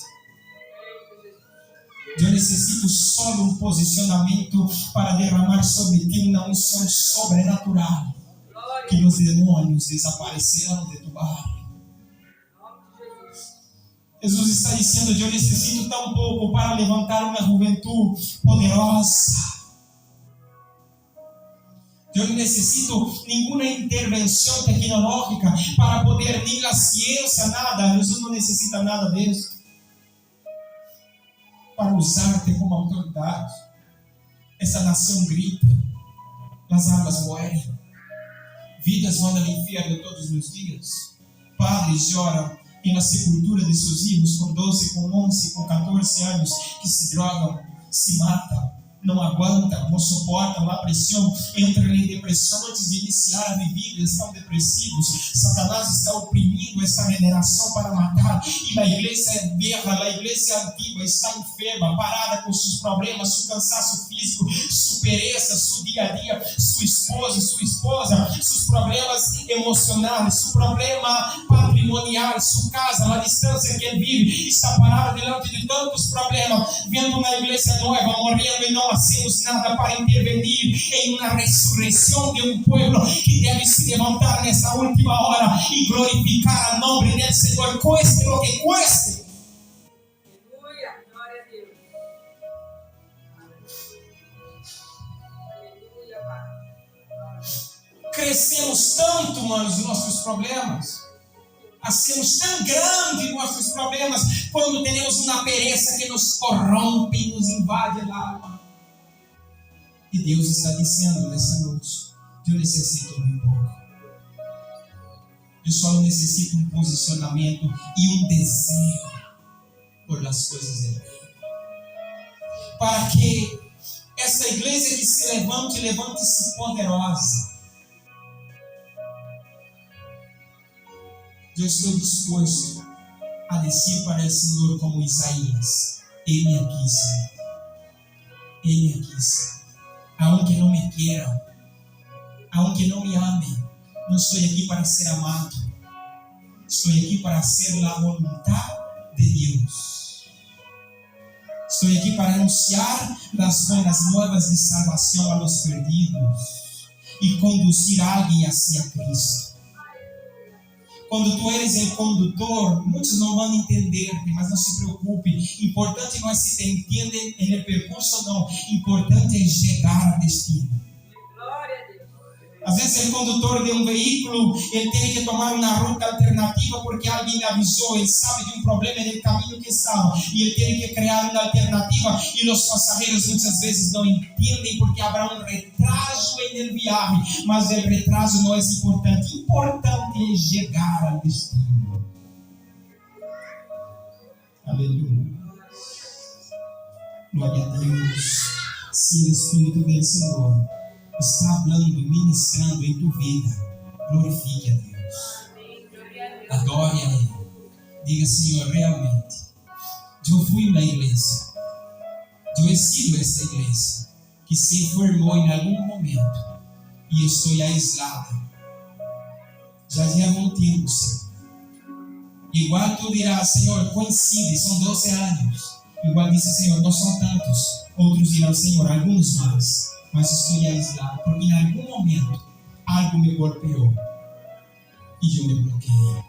Speaker 1: Eu necessito só um posicionamento para derramar sobre ti uma unção sobrenatural. Que os demônios desaparecerão de tu barro. Jesus está dizendo: eu necessito tão pouco para levantar uma juventude poderosa. Eu não necessito nenhuma intervenção tecnológica para poder, nem a ciência, nada. Jesus não necessita nada disso para usar-te como autoridade. Essa nação grita, as almas morrem, vidas vão ao inferno todos os dias. Padres choram na sepultura de seus filhos com 12, com 11, com 14 anos, que se drogam, se matam, não aguentam, não suportam a pressão, entram em depressão antes de iniciar a vida, estão depressivos. Satanás está oprimindo essa geração para matar, e a igreja berra, a igreja antiga está enferma, parada com seus problemas, seu cansaço físico, sua pereza, seu dia a dia, sua esposa, seus problemas emocionais, seu problema patrimonial, sua casa, a distância que ele vive, está parada diante de tantos problemas, vendo uma igreja nova morrendo e não hacemos nada para intervenir em uma ressurreição de um povo que deve se levantar nessa última hora e glorificar o nome do Senhor, cueste lo que cueste.
Speaker 2: Aleluia, glória a Deus. Aleluia, Pai.
Speaker 1: Crescemos tanto, manos, nossos problemas. Hacemos tão grande nossos problemas quando temos uma pereza que nos corrompe e nos invade a alma. E Deus está dizendo nessa noite: eu necessito um pouco. Eu só necessito um posicionamento e um desejo por as coisas de Deus. Para que essa igreja que se levante-se poderosa. Eu estou disposto a descer para o Senhor como Isaías: eis-me aqui, Senhor. Eis-me aqui, Senhor. Aunque não me queiram, aunque não me amem, não estou aqui para ser amado. Estou aqui para ser a vontade de Deus. Estou aqui para anunciar as boas novas de salvação a los perdidos e conduzir alguém hacia Cristo. Quando tu eres o condutor, muitos não vão entender-te, mas não se preocupe. Importante não é se te entendem no percurso ou não. Importante é chegar ao destino.
Speaker 2: Glória a Deus.
Speaker 1: Às vezes o condutor de um veículo, ele tem que tomar uma ruta alternativa porque alguém lhe avisou, ele sabe de um problema no caminho que estava, e ele tem que criar uma alternativa, e os passageiros muitas vezes não entendem porque haverá um retraso em viagem, mas o retraso não é importante. Importante é chegar ao destino. Aleluia. Glória a Deus. Se o Espírito do Senhor está falando, ministrando em tua vida, glorifique a Deus. Adore a Ele. Diga: Senhor, realmente, eu fui na igreja, eu he sido essa igreja que se formou em algum momento e estou aislada. Já leva um tempo, Senhor. Igual tu dirás: Senhor, coincide, são 12 anos. Igual disse: Senhor, não são tantos. Outros dirão: Senhor, alguns mais. Mas estou aislado, porque em algum momento algo me golpeou e eu me bloqueei.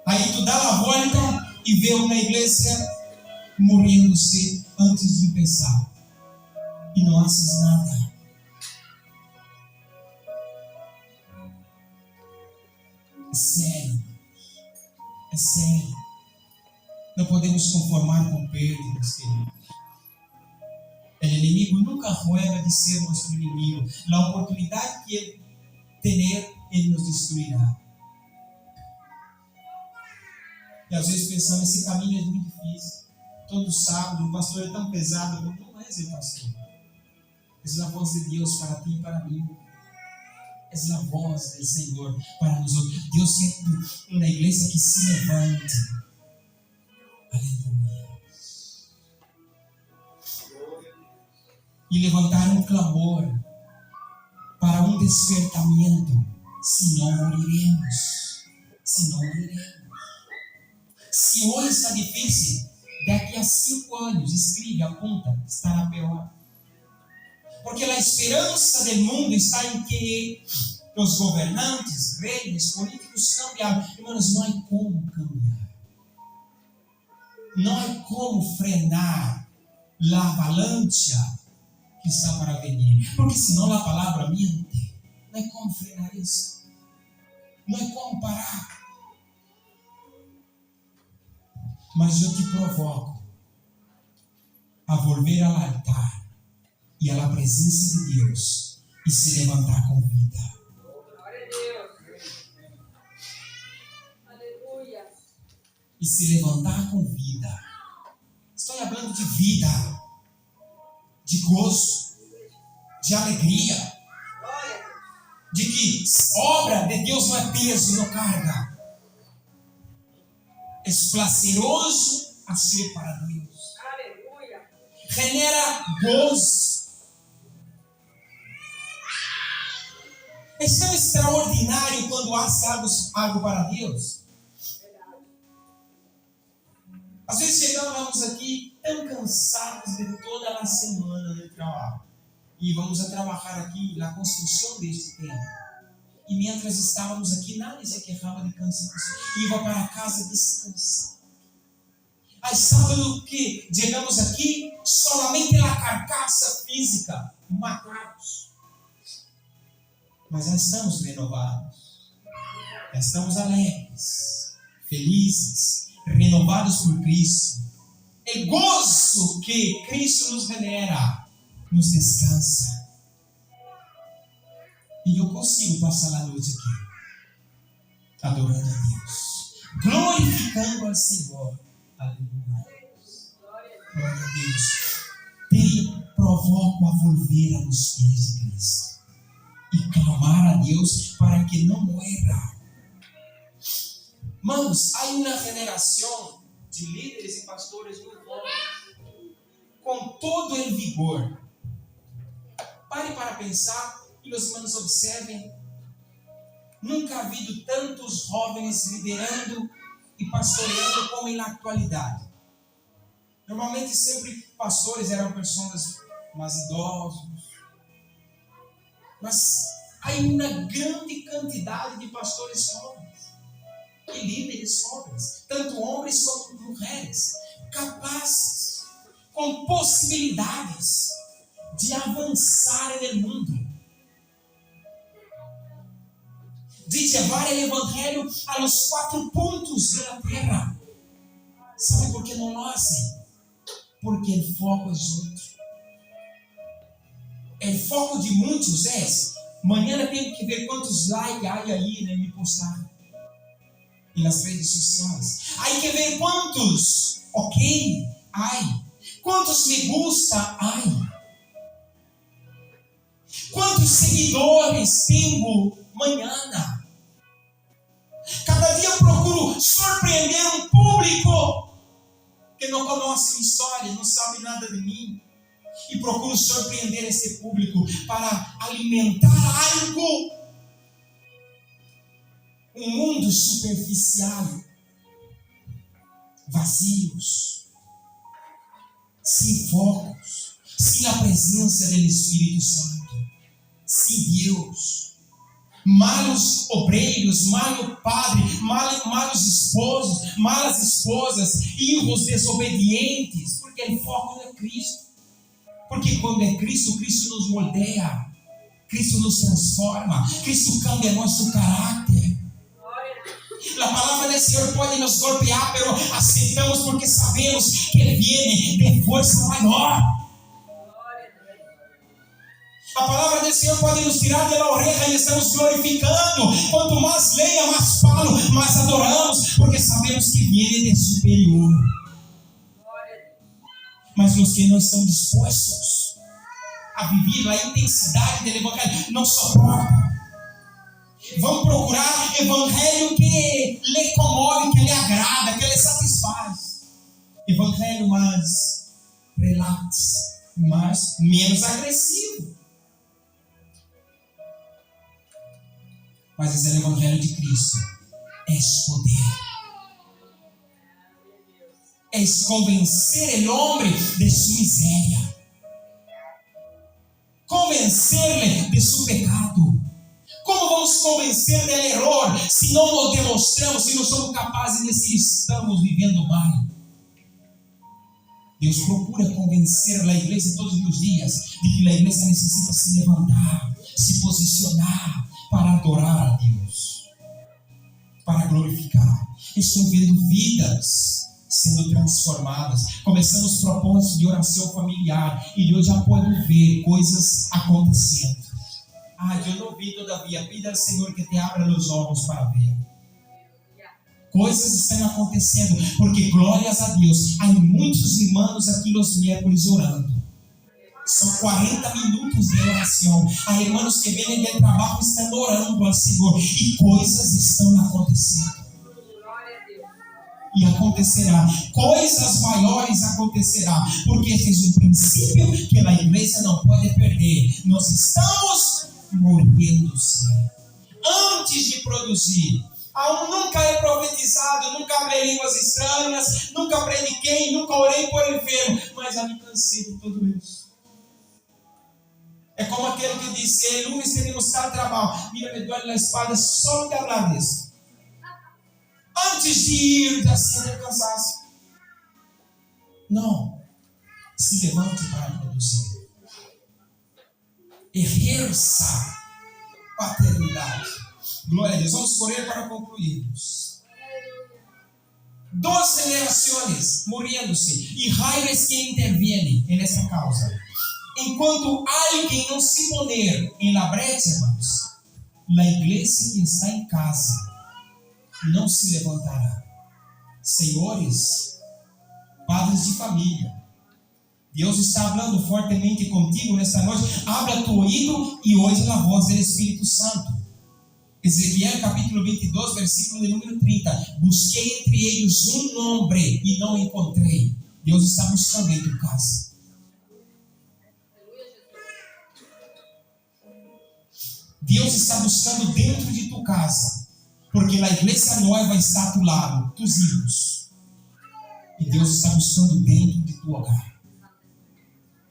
Speaker 1: Aí tu dá a volta e vê uma igreja morrendo-se antes de pensar e não haces nada. É sério. É sério. Não podemos conformar com perdas, queridos. O inimigo nunca ruega de ser nosso inimigo. A oportunidade que ele ter, ele nos destruirá. E às vezes pensamos: esse caminho é muito difícil. Todo sábado o pastor é tão pesado. Não é esse pastor. É a voz de Deus para ti e para mim. É a voz do Senhor para nós. Deus quer uma igreja que se levante. Aleluia. E levantar um clamor para um despertamento, senão moriremos. Se hoje está difícil, daqui a 5 anos, escreve, aponta, estará pior. Porque a esperança do mundo está em que os governantes, reis, políticos cambiaram. Irmãos, não há como cambiar. Não há como frenar a avalanche que está para vir. Porque senão a palavra mente. Não há como frenar isso. Não há como parar. Mas eu te provoco a volver ao altar e à presença de Deus e se levantar com vida.
Speaker 2: Glória a Deus. Aleluia.
Speaker 1: E se levantar com vida. Estou falando de vida, de gozo, de alegria,
Speaker 2: Glória a Deus.
Speaker 1: de que obra de Deus não é peso, não carga. É prazeroso a ser para Deus.
Speaker 2: Aleluia.
Speaker 1: Genera gozo. É tão extraordinário quando hace algo para Deus.
Speaker 2: Verdade.
Speaker 1: Às vezes chegamos aqui tão cansados de toda a semana de trabalho. E vamos a trabalhar aqui na construção deste templo. E mientras estávamos aqui, nadie se quejava de cansaço. Iba para casa descansar. Aí sábado que chegamos aqui, solamente a carcaça física, matados. Mas já estamos renovados. Já estamos alegres, felizes, renovados por Cristo. O gozo que Cristo nos genera, nos descansa. E eu consigo passar a noite aqui, adorando a Deus, glorificando ao Senhor. Aleluia. Glória a Deus. Te provoco a volver aos pés de Cristo e clamar a Deus para que não morra. Manos, há uma geração de líderes e pastores muito bons, com todo o vigor. Pare para pensar. E os irmãos observem, nunca ha havido tantos jovens liderando e pastoreando como na atualidade. Normalmente sempre pastores eram pessoas mais idosos, mas há uma grande quantidade de pastores jovens e líderes jovens, tanto homens como mulheres, capazes, com possibilidades de avançar no mundo, de levar o Evangelho a los 4 pontos da terra. Sabe por que não lo hacen? Porque o foco é outro. O foco de muitos é: amanhã tenho que ver quantos likes há aí na minha postagem e nas redes sociais. Há que ver quantos ok há, quantos me gusta há, quantos seguidores tenho amanhã. Cada dia eu procuro surpreender um público que não conhece minha história, não sabe nada de mim. E procuro surpreender esse público para alimentar algo. Um mundo superficial, vazios, sem focos, sem a presença do Espírito Santo, sem Deus. Malos obreiros, malo padre, malos esposos, malas esposas, filhos desobedientes, porque o foco não é Cristo. Porque quando é Cristo, Cristo nos moldeia, Cristo nos transforma, Cristo cambia nosso caráter. A palavra do Senhor pode nos golpear, mas aceitamos porque sabemos que Ele vem de força maior. A palavra do Senhor pode nos tirar da orelha e estamos glorificando. Quanto mais lenha, mais falo, mais adoramos, porque sabemos que viene de superior. Mas os que não estão dispostos a viver a intensidade do Evangelho não suportam. Vão procurar Evangelho que lhe comove, que lhe agrada, que lhe satisfaz. Evangelho mais relax, mas menos agressivo. Mas esse é o Evangelho de Cristo. É poder. É convencer o homem de sua miséria. Convencer-lhe de seu pecado. Como vamos convencer del error se não o demonstramos, se não somos capazes de dizer estamos vivendo mal? Deus procura convencer a igreja todos os dias de que a igreja necessita se levantar, se posicionar para adorar a Deus, para glorificar. Estou vendo vidas sendo transformadas. Começamos propósitos de oração familiar e eu já puedo ver coisas acontecendo. Eu não vi todavia. Pida ao Senhor que te abra os olhos para ver. Coisas estão acontecendo, porque glórias a Deus, há muitos irmãos aqui nos miércoles orando. São 40 minutos de oração. Há irmãos que vêm de trabalho estão orando ao Senhor e coisas estão acontecendo. E acontecerá, coisas maiores acontecerá, porque esse é um princípio que a igreja não pode perder. Nós estamos morrendo-se antes de produzir. Nunca é profetizado, nunca falei línguas estranhas, nunca prediquei, nunca orei por enfermo, mas já me cansei de tudo isso. É como aquele que disse: el lunes teremos tal trabalho, mira, me duele a espalda só de falar disso. Antes de ir, já sinto cansaço. Não. Se levante para produzir. Exerça paternidade. Glória a Deus. Vamos correr para concluirmos. 2 gerações morrendo-se. E Jairo que interviene nessa causa. Enquanto alguém não se poner em la brecha, irmãos, a igreja que está em casa não se levantará. Senhores, padres de família, Deus está falando fortemente contigo nesta noite. Abra tu ouído e ouve a voz do Espírito Santo. Ezequiel capítulo 22, versículo de número 30. Busquei entre eles um nome e não encontrei. Deus está buscando em tua casa. Deus está buscando dentro de tua casa, porque a igreja nova está a tu lado, tus filhos. E Deus está buscando dentro de tu hogar.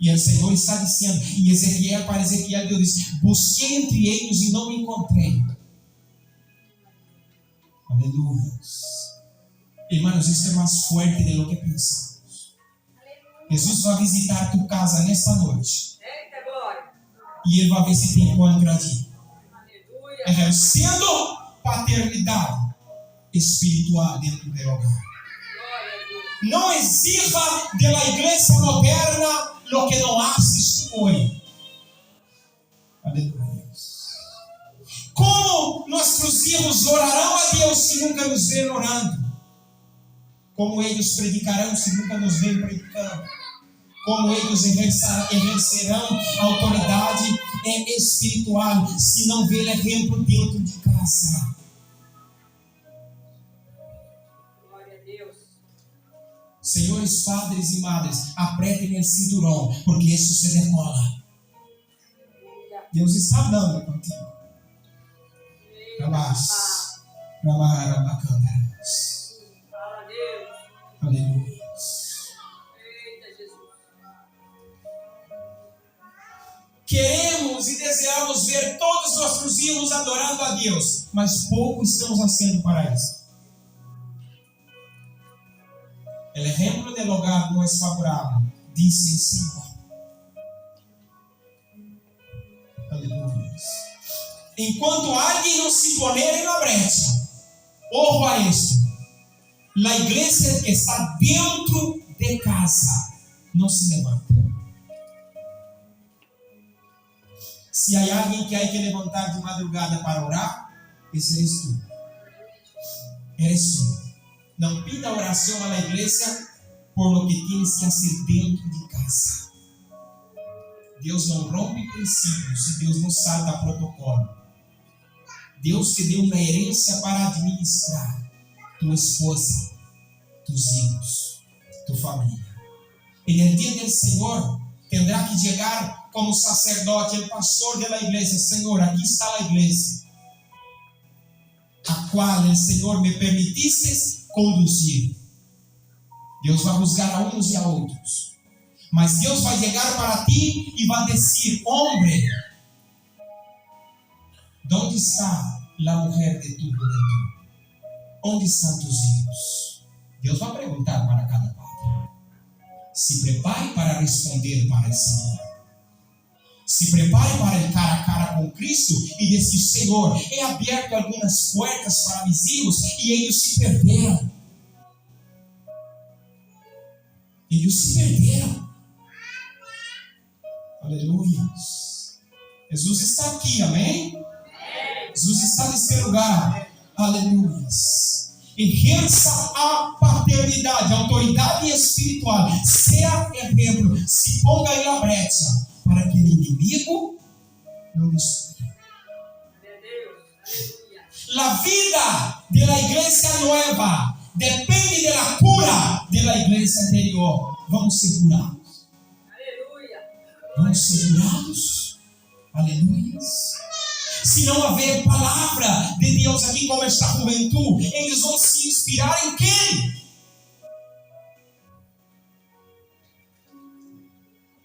Speaker 1: E o Senhor está dizendo, em Ezequiel, para Ezequiel, Deus diz: busquei entre eles e não me encontrei. Aleluia. Irmãos, isso é mais forte do que pensamos. Jesus vai visitar tua casa nesta noite. E Ele vai ver se tem encontro ali. Exercendo paternidade espiritual dentro do hogar. Não exija da igreja moderna lo que não haces hoje. Aleluia. Como nossos filhos orarão a Deus se nunca nos verem orando? Como eles predicarão se nunca nos verem predicando? Como eles exercerão autoridade espiritual se não verem exemplo dentro de casa?
Speaker 2: Glória a Deus.
Speaker 1: Senhores padres e madres, apretem o cinturão, porque isso se decola. Deus está falando contigo. Aleluia. Queremos e desejamos ver todos os nossos filhos adorando a Deus, mas pouco estamos fazendo para isso. O exemplo do hogar não é favorável, disse o Senhor. Aleluia. Enquanto alguém não se poner na brecha, ojo a isso, a igreja que está dentro de casa não se levanta. Se há alguém que há que levantar de madrugada para orar, esse eres tu. Eres tu. Não pida oração à igreja por lo que tienes que fazer dentro de casa. Deus não rompe princípios e Deus não salta protocolo. Deus te deu uma herência para administrar tua esposa, tus filhos, tua família. E no dia do Senhor, terá que chegar como sacerdote, o pastor da igreja: Senhor, aqui está a igreja, a qual o Senhor me permitisse conduzir. Deus vai buscar a uns e a outros, mas Deus vai chegar para ti e vai dizer: homem, ¿Dónde está la mujer de tu juventud? ¿Dónde están tus hijos? Deus vai perguntar para cada padre. Se prepare para responder para o Senhor. Se prepare para ir cara a cara com Cristo e dizer: Senhor, he aberto algumas portas para meus filhos e eles se perderam. Eles se perderam. Aleluia. Jesus está aqui, amém? Jesus está nesse lugar. Aleluia. Exerça a paternidade, a autoridade espiritual. Seja exemplo, se ponga em la brecha para que o inimigo não destrua. La vida de la igreja nueva depende de la cura de la igreja anterior. Vamos ser curados. Vamos ser curados. Aleluia. Se não haver palavra de Deus aqui como esta juventude, eles vão se inspirar em quem?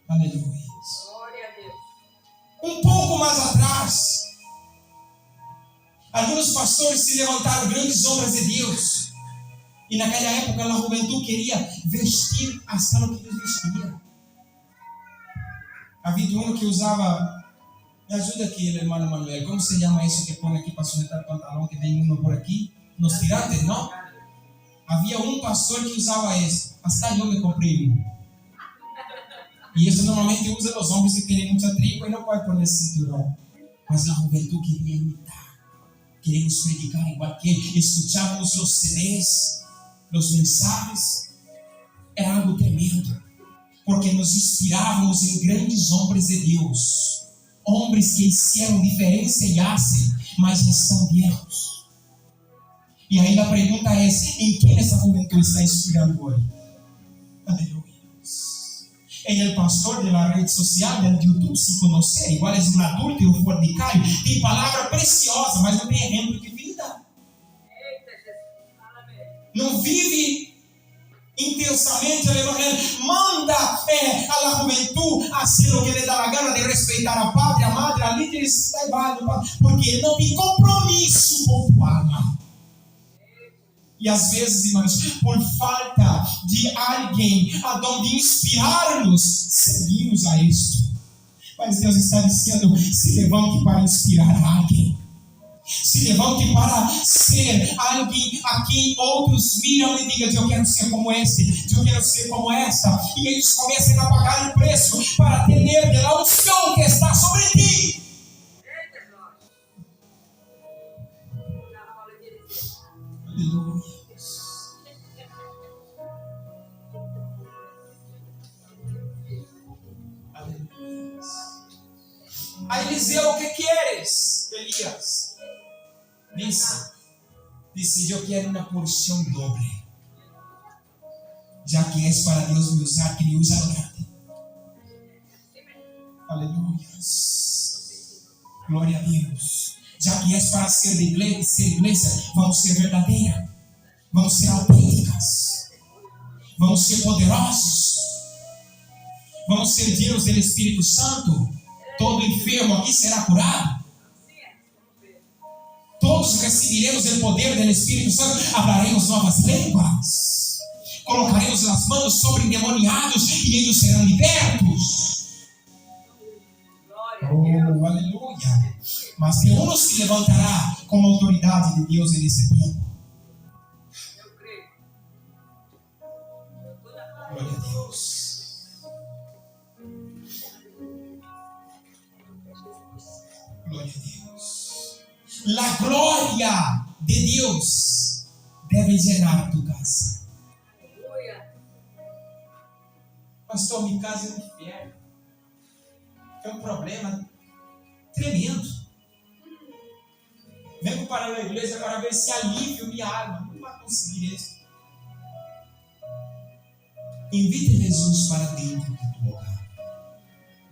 Speaker 1: Aleluia. Um pouco mais atrás, alguns pastores se levantaram, grandes homens de Deus, e naquela época a juventude queria vestir assim o que eles vestiam. Havia um que usava, me ajuda aqui, irmão Manuel, como se chama isso que põe aqui para sujetar o pantalão, que vem um por aqui, nos tirantes, não? Havia um pastor que usava isso, hasta eu me comprei um. E isso normalmente usa os homens que têm muita tripa e não pode pôr nesse cinturão. Mas a juventude queria imitar. Queremos predicar igual que ele. Escutávamos os CDs, os mensagens. É algo tremendo. Porque nos inspirávamos em grandes homens de Deus. Homens que fizeram diferença e hacen, mas estão viejos. E aí a pergunta é: em quem essa juventude está inspirando hoje? Aleluia. En el pastor de la red social, del YouTube, se conocer, igual é um adúltero fornicário, tem palavra preciosa, mas não tem exemplo de vida. Não vive intensamente o evangelho. Manda a la juventude a hacer o que lhe dá a gana de respeitar a pátria, a madre, a líderes, porque ele não tem compromisso com tu alma. E às vezes, irmãos, por falta de alguém a donde inspirar-nos, seguimos a isto. Mas Deus está dizendo: se levante para inspirar alguém. Se levante para ser alguém a quem outros miram e digam: eu quero ser como esse, eu quero ser como essa. E eles comecem a pagar o preço para ter a unção que está sobre ti. Aleluia. A Eliseu: o que queres? Elias disse: eu quero uma porção doble. Já que és para Deus me usar, que me usa grande. Aleluia. Glória a Deus. Já que és para ser igreja, vamos ser verdadeira. Vamos ser autênticas. Vamos ser poderosos. Vamos ser Deus do Espírito Santo. Todo enfermo aqui será curado. Todos receberemos o poder do Espírito Santo. Hablaremos novas línguas. Colocaremos as mãos sobre endemoniados e eles serão libertos. Oh, aleluia. Mas Deus se levantará como autoridade de Deus nesse tempo. Glória a Deus. Glória a Deus. La glória de Deus deve llenar tu casa. Pastor, minha casa é um inferno. É um problema tremendo. Venho para a igreja para ver se alívio minha alma. Não vai conseguir isso. Invite Jesus para dentro do teu hogar.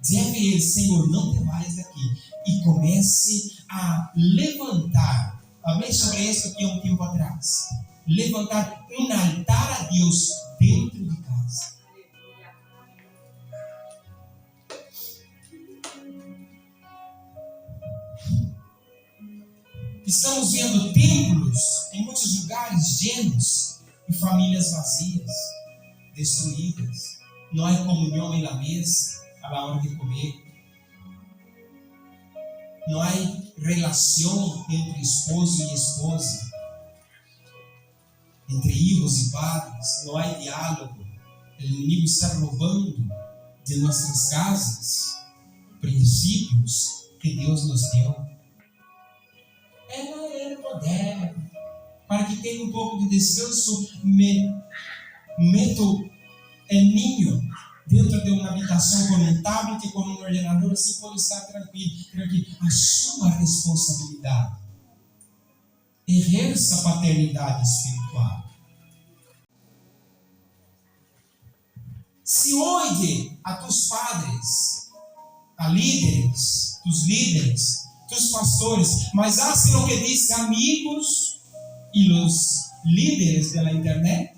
Speaker 1: Diga a Ele: Senhor, não te vais daqui. E comece a levantar. Falei sobre isso aqui há um tempo atrás. Levantar um altar a Deus dentro de casa. Estamos vendo templos em muitos lugares llenos e famílias vazias, destruídas. Não há comunhão na mesa à hora de comer. Não há relação entre esposo e esposa, entre filhos e padres. Não há diálogo. O inimigo está roubando de nossas casas princípios que Deus nos deu. Ela é moderna. Para que tenha um pouco de descanso, meto o ninho dentro de uma habitação com um tablet e com um ordenador, assim pode estar tranquilo. Assuma a responsabilidade. Exerça a paternidade espiritual. Se oye a tus padres, a líderes, tus líderes, tus pastores, mas hace lo que dicen amigos y los líderes de la internet,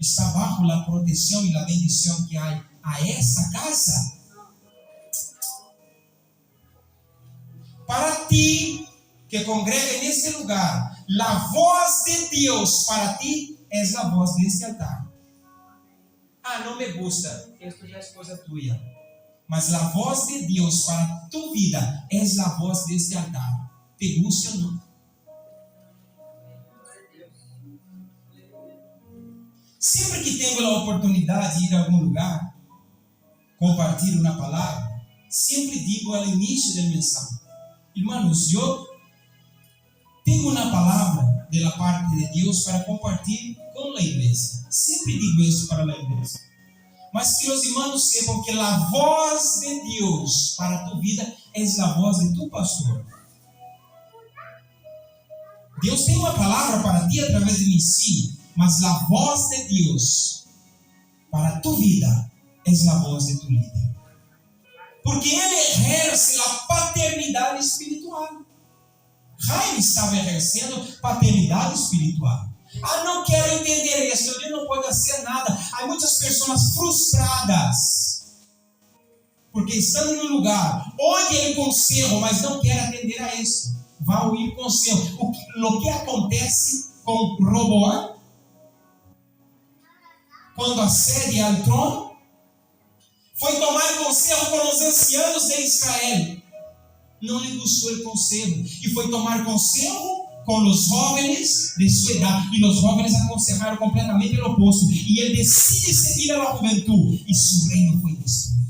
Speaker 1: está bajo la protección y la bendición que hay a esa casa. Para ti que congrega en este lugar, la voz de Dios para ti es la voz de este altar. No me gusta, esto ya es cosa tuya. Mas la voz de Dios para tu vida es la voz de este altar. ¿Te gusta o no? Sempre que tenho a oportunidade de ir a algum lugar, compartilhar uma palavra, sempre digo ao início da mensagem: irmãos, eu tenho uma palavra da parte de Deus para compartilhar com a igreja. Sempre digo isso para a igreja. Mas que os irmãos sepam que a voz de Deus para a tua vida é a voz de tu pastor. Deus tem uma palavra para ti através de mim, sim. Mas a voz de Deus para tu vida é a voz de tu líder. Porque ele exerce a paternidade espiritual. Jaime estava exercendo paternidade espiritual. Não quero entender isso, ele não pode fazer nada. Há muitas pessoas frustradas. Porque estão em um lugar, ouvem conselho, mas não querem atender a isso. Vai ouvir conselho. O que acontece com Roboão? Quando acede ao trono, foi tomar conselho com os anciãos de Israel. Não lhe gostou o conselho. E foi tomar conselho com os jovens de sua idade. E os jovens aconselharam completamente o oposto. E ele decide seguir a juventude. E seu reino foi destruído.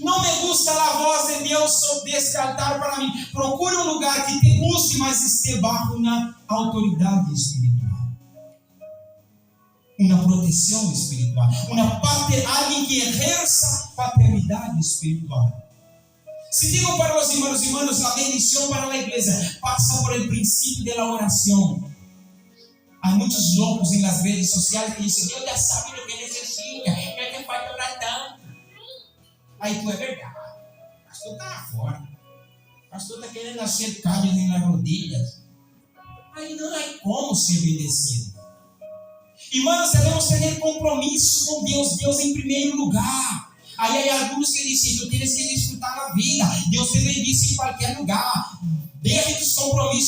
Speaker 1: Não me gusta a voz de Deus sobre este altar para mim. Procure um lugar que te guste, mas esteja bajo uma autoridade espiritual. Uma proteção espiritual. Alguém que exerça paternidade espiritual. Se digo para os irmãos, a bendição para a igreja passa por el princípio da oração. Há muitos loucos nas redes sociais que dizem: Deus já sabe o que necessita, não te falta orar tanto. Aí tu é verdade. O pastor está fora. O pastor está querendo hacer callos nas rodilhas. Aí não há como ser bendecido. Irmãos, devemos ter compromisso com Deus. Deus em primeiro lugar. Aí há alguns que dizem: tu tens que desfrutar da vida. Deus te bendice em qualquer lugar. Deixe os compromissos